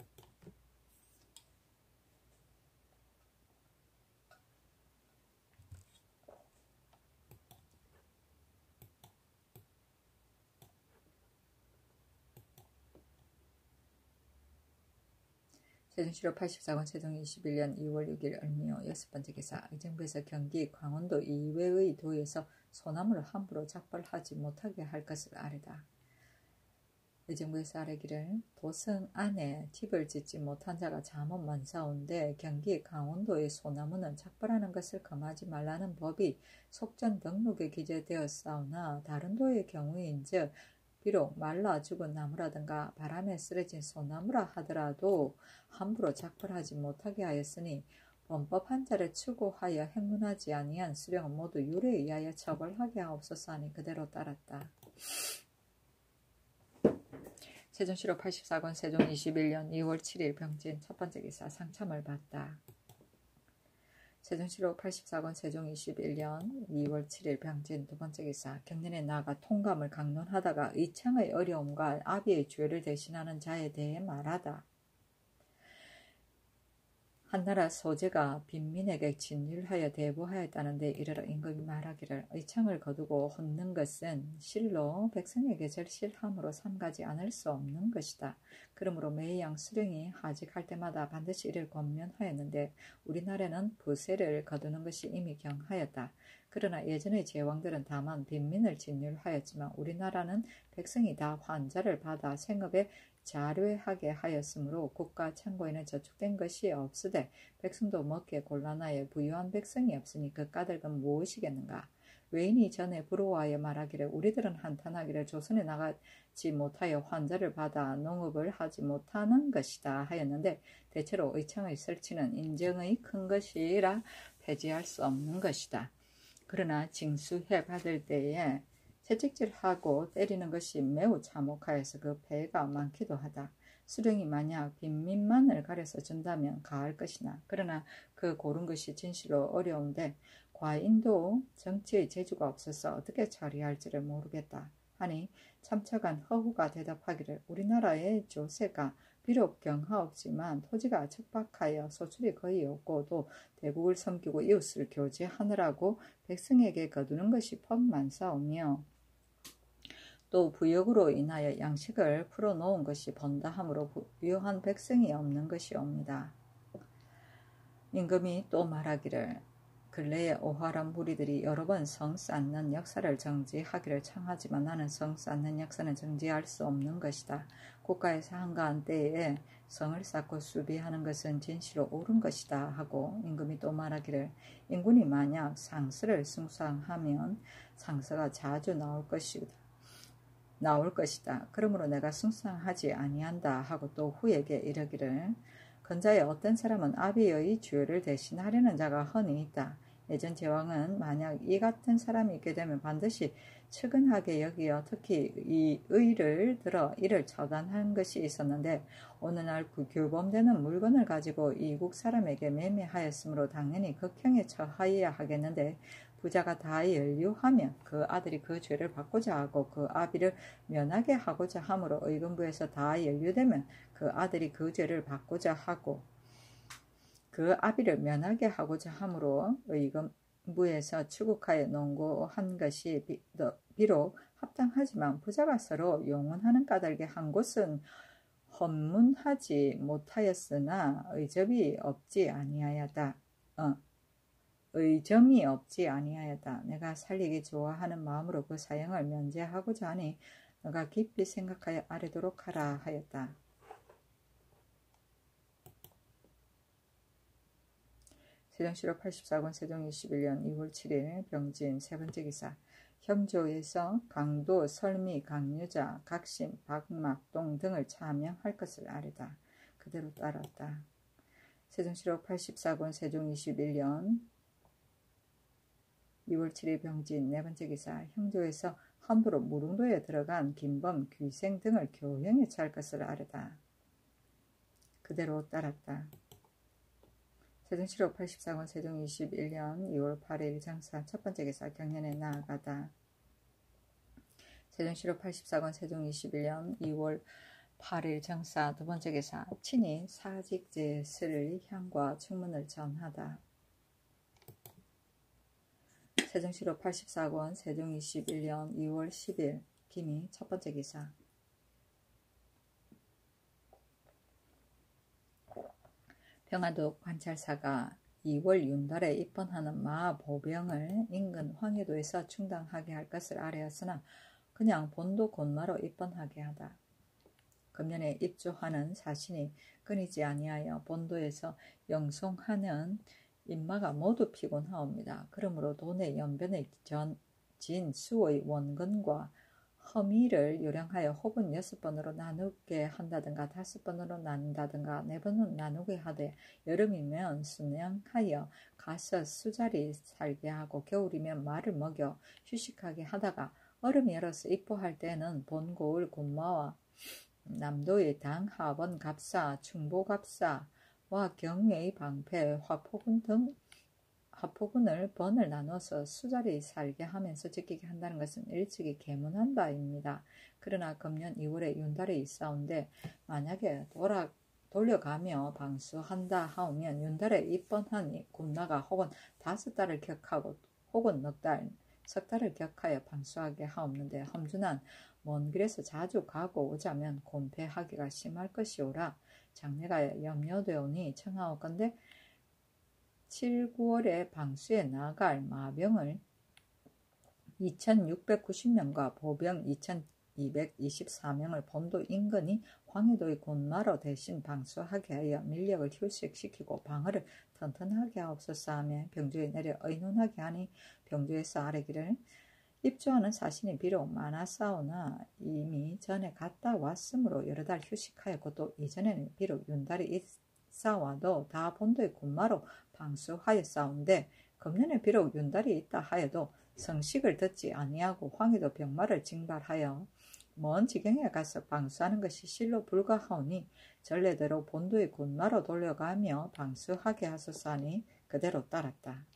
세종시로 84권 세종 21년 2월 6일 을미호 6번째 기사 의정부에서 경기 강원도 이외의 도에서 소나무를 함부로 작벌하지 못하게 할 것을 아뢰다. 의정부에서 아뢰기를 도성 안에 집을 짓지 못한 자가 잠은 많사온데 경기 강원도의 소나무는 작벌하는 것을 금하지 말라는 법이 속전 등록에 기재되었사오나 다른 도의 경우인즉 비록 말라 죽은 나무라든가 바람에 쓰러진 소나무라 하더라도 함부로 작벌하지 못하게 하였으니 범법 한자를 추구하여 행문하지 아니한 수령은 모두 율에 의하여 처벌하게 하옵소서 하니 그대로 따랐다. 세종시로 84권 세종 21년 2월 7일 병진 첫번째 기사 상참을 받다. 세종시로 84권 세종 21년 2월 7일 병진 두번째 기사 경년에 나아가 통감을 강론하다가 의창의 어려움과 아비의 죄를 대신하는 자에 대해 말하다. 한나라 소재가 빈민에게 진율하여 대부하였다는데 이르러 임금이 말하기를 의창을 거두고 헛는 것은 실로 백성에게 절실함으로 삼가지 않을 수 없는 것이다. 그러므로 매양 수령이 하직할 때마다 반드시 이를 권면하였는데 우리나라는 부세를 거두는 것이 이미 경하였다. 그러나 예전의 제왕들은 다만 빈민을 진율하였지만 우리나라는 백성이 다 환자를 받아 생업에 자료하게 하였으므로 국가 창고에는 저축된 것이 없으되 백성도 먹기에 곤란하여 부유한 백성이 없으니 그 까닭은 무엇이겠는가. 외인이 전에 부러워하여 말하기를 우리들은 한탄하기를 조선에 나가지 못하여 환자를 받아 농업을 하지 못하는 것이다 하였는데 대체로 의창의 설치는 인정의 큰 것이라 폐지할 수 없는 것이다. 그러나 징수해 받을 때에 채찍질하고 때리는 것이 매우 참혹하여서 그 폐해가 많기도 하다. 수령이 만약 빈민만을 가려서 준다면 가할 것이나 그러나 그 고른 것이 진실로 어려운데 과인도 정치의 재주가 없어서 어떻게 처리할지를 모르겠다 하니 참척한 허후가 대답하기를 우리나라의 조세가 비록 경하없지만 토지가 척박하여 소출이 거의 없고 또 대국을 섬기고 이웃을 교제하느라고 백성에게 거두는 것이 퍽 많사오며 또 부역으로 인하여 양식을 풀어놓은 것이 번다함으로 부유한 백성이 없는 것이옵니다. 임금이 또 말하기를 근래에 오활한 무리들이 여러 번 성 쌓는 역사를 정지하기를 청하지만 나는 성 쌓는 역사는 정지할 수 없는 것이다. 국가에서 한가한 때에 성을 쌓고 수비하는 것은 진실로 옳은 것이다 하고 임금이 또 말하기를 인군이 만약 상서를 숭상하면 상서가 자주 나올 것이다. 그러므로 내가 숭상하지 아니한다 하고 또 후에게 이르기를 근자의 어떤 사람은 아비의 죄를 대신하려는 자가 흔히 있다. 예전 제왕은 만약 이 같은 사람이 있게 되면 반드시 측은하게 여기어 특히 이 의를 들어 이를 처단한 것이 있었는데 어느 날 규범되는 물건을 가지고 이국 사람에게 매매하였으므로 당연히 극형에 처하여야 하겠는데 부자가 다 연류하면 그 아들이 그 죄를 받고자 하고 그 아비를 면하게 하고자 하므로 의금부에서 다 연류되면 그 아들이 그 죄를 받고자 하고 그 아비를 면하게 하고자 하므로 의금부에서 추국하여 논고한 것이 비록 합당하지만 부자가 서로 용언하는 까닭에 한 곳은 헌문하지 못하였으나 의점이 없지 아니하였다. 내가 살리기 좋아하는 마음으로 그 사형을 면제하고자 하니 너가 깊이 생각하여 아뢰도록 하라 하였다. 세종시로 84권 세종 21년 2월 7일 병진 세 번째 기사 형조에서 강도, 설미, 강유자, 각심, 박막동 등을 차명할 것을 아뢰다. 그대로 따랐다. 세종시로 84권 세종 21년 2월 7일 병진 네 번째 기사 형조에서 함부로 무릉도에 들어간 김범, 귀생 등을 교형에 처할 것을 아뢰다. 그대로 따랐다. 세종시로 84권 세종 21년 2월 8일 장사 첫 번째 기사 경연에 나아가다. 세종시로 84권 세종 21년 2월 8일 장사 두 번째 기사 친히 사직제스를 향과 충문을 전하다. 세종시로 84권 세종 21년 2월 10일 김이 첫 번째 기사 평안도 관찰사가 2월 윤달에 입번하는 마보병을 인근 황해도에서 충당하게 할 것을 아뢰었으나 그냥 본도 곧마로 입번하게 하다. 금년에 입조하는 사신이 끊이지 아니하여 본도에서 영송하는 인마가 모두 피곤하옵니다. 그러므로 돈의 연변의 진 수의 원근과 허미를 요령하여 혹은 6번으로 나누게 한다든가 5번으로 나눈다든가 4번으로 나누게 하되 여름이면 순양하여 가서 수자리 살게 하고 겨울이면 말을 먹여 휴식하게 하다가 얼음이 얼어서 입보할 때는 본고을 곤마와 남도의 당 하번 갑사 충보갑사와 경의 방패 화포군을 번을 나눠서 수자리 살게 하면서 지키게 한다는 것은 일찍이 계문한 바입니다. 그러나 금년 2월에 윤달에 있사온데 만약에 돌려가며 방수한다 하오면 윤달에 입번하니 군나가 혹은 5달을 격하고 혹은 석 달을 격하여 방수하게 하옵는데 험준한 먼 길에서 자주 가고 오자면 곤패하기가 심할 것이오라. 장래가 염려되오니 청하옵건대 7, 9월에 방수에 나갈 마병을 2690명과 보병 2224명을 본도 인근이 황해도의 군마로 대신 방수하게 하여 민력을 휴식시키고 방어를 튼튼하게 하옵소서 하며 병조에 내려 의논하게 하니 병조에서 아뢰기를 입조하는 사신이 비록 많았사오나 이미 전에 갔다 왔으므로 여러 달 휴식하였고 또 이전에는 비록 윤달이 있사와도 다 본도의 군마로 방수하였사온데 금년에 비록 윤달이 있다 하여도 성식을 듣지 아니하고 황해도 병마를 징발하여 먼 지경에 가서 방수하는 것이 실로 불가하오니 전례대로 본도의 군마로 돌려가며 방수하게 하소서 하니 그대로 따랐다.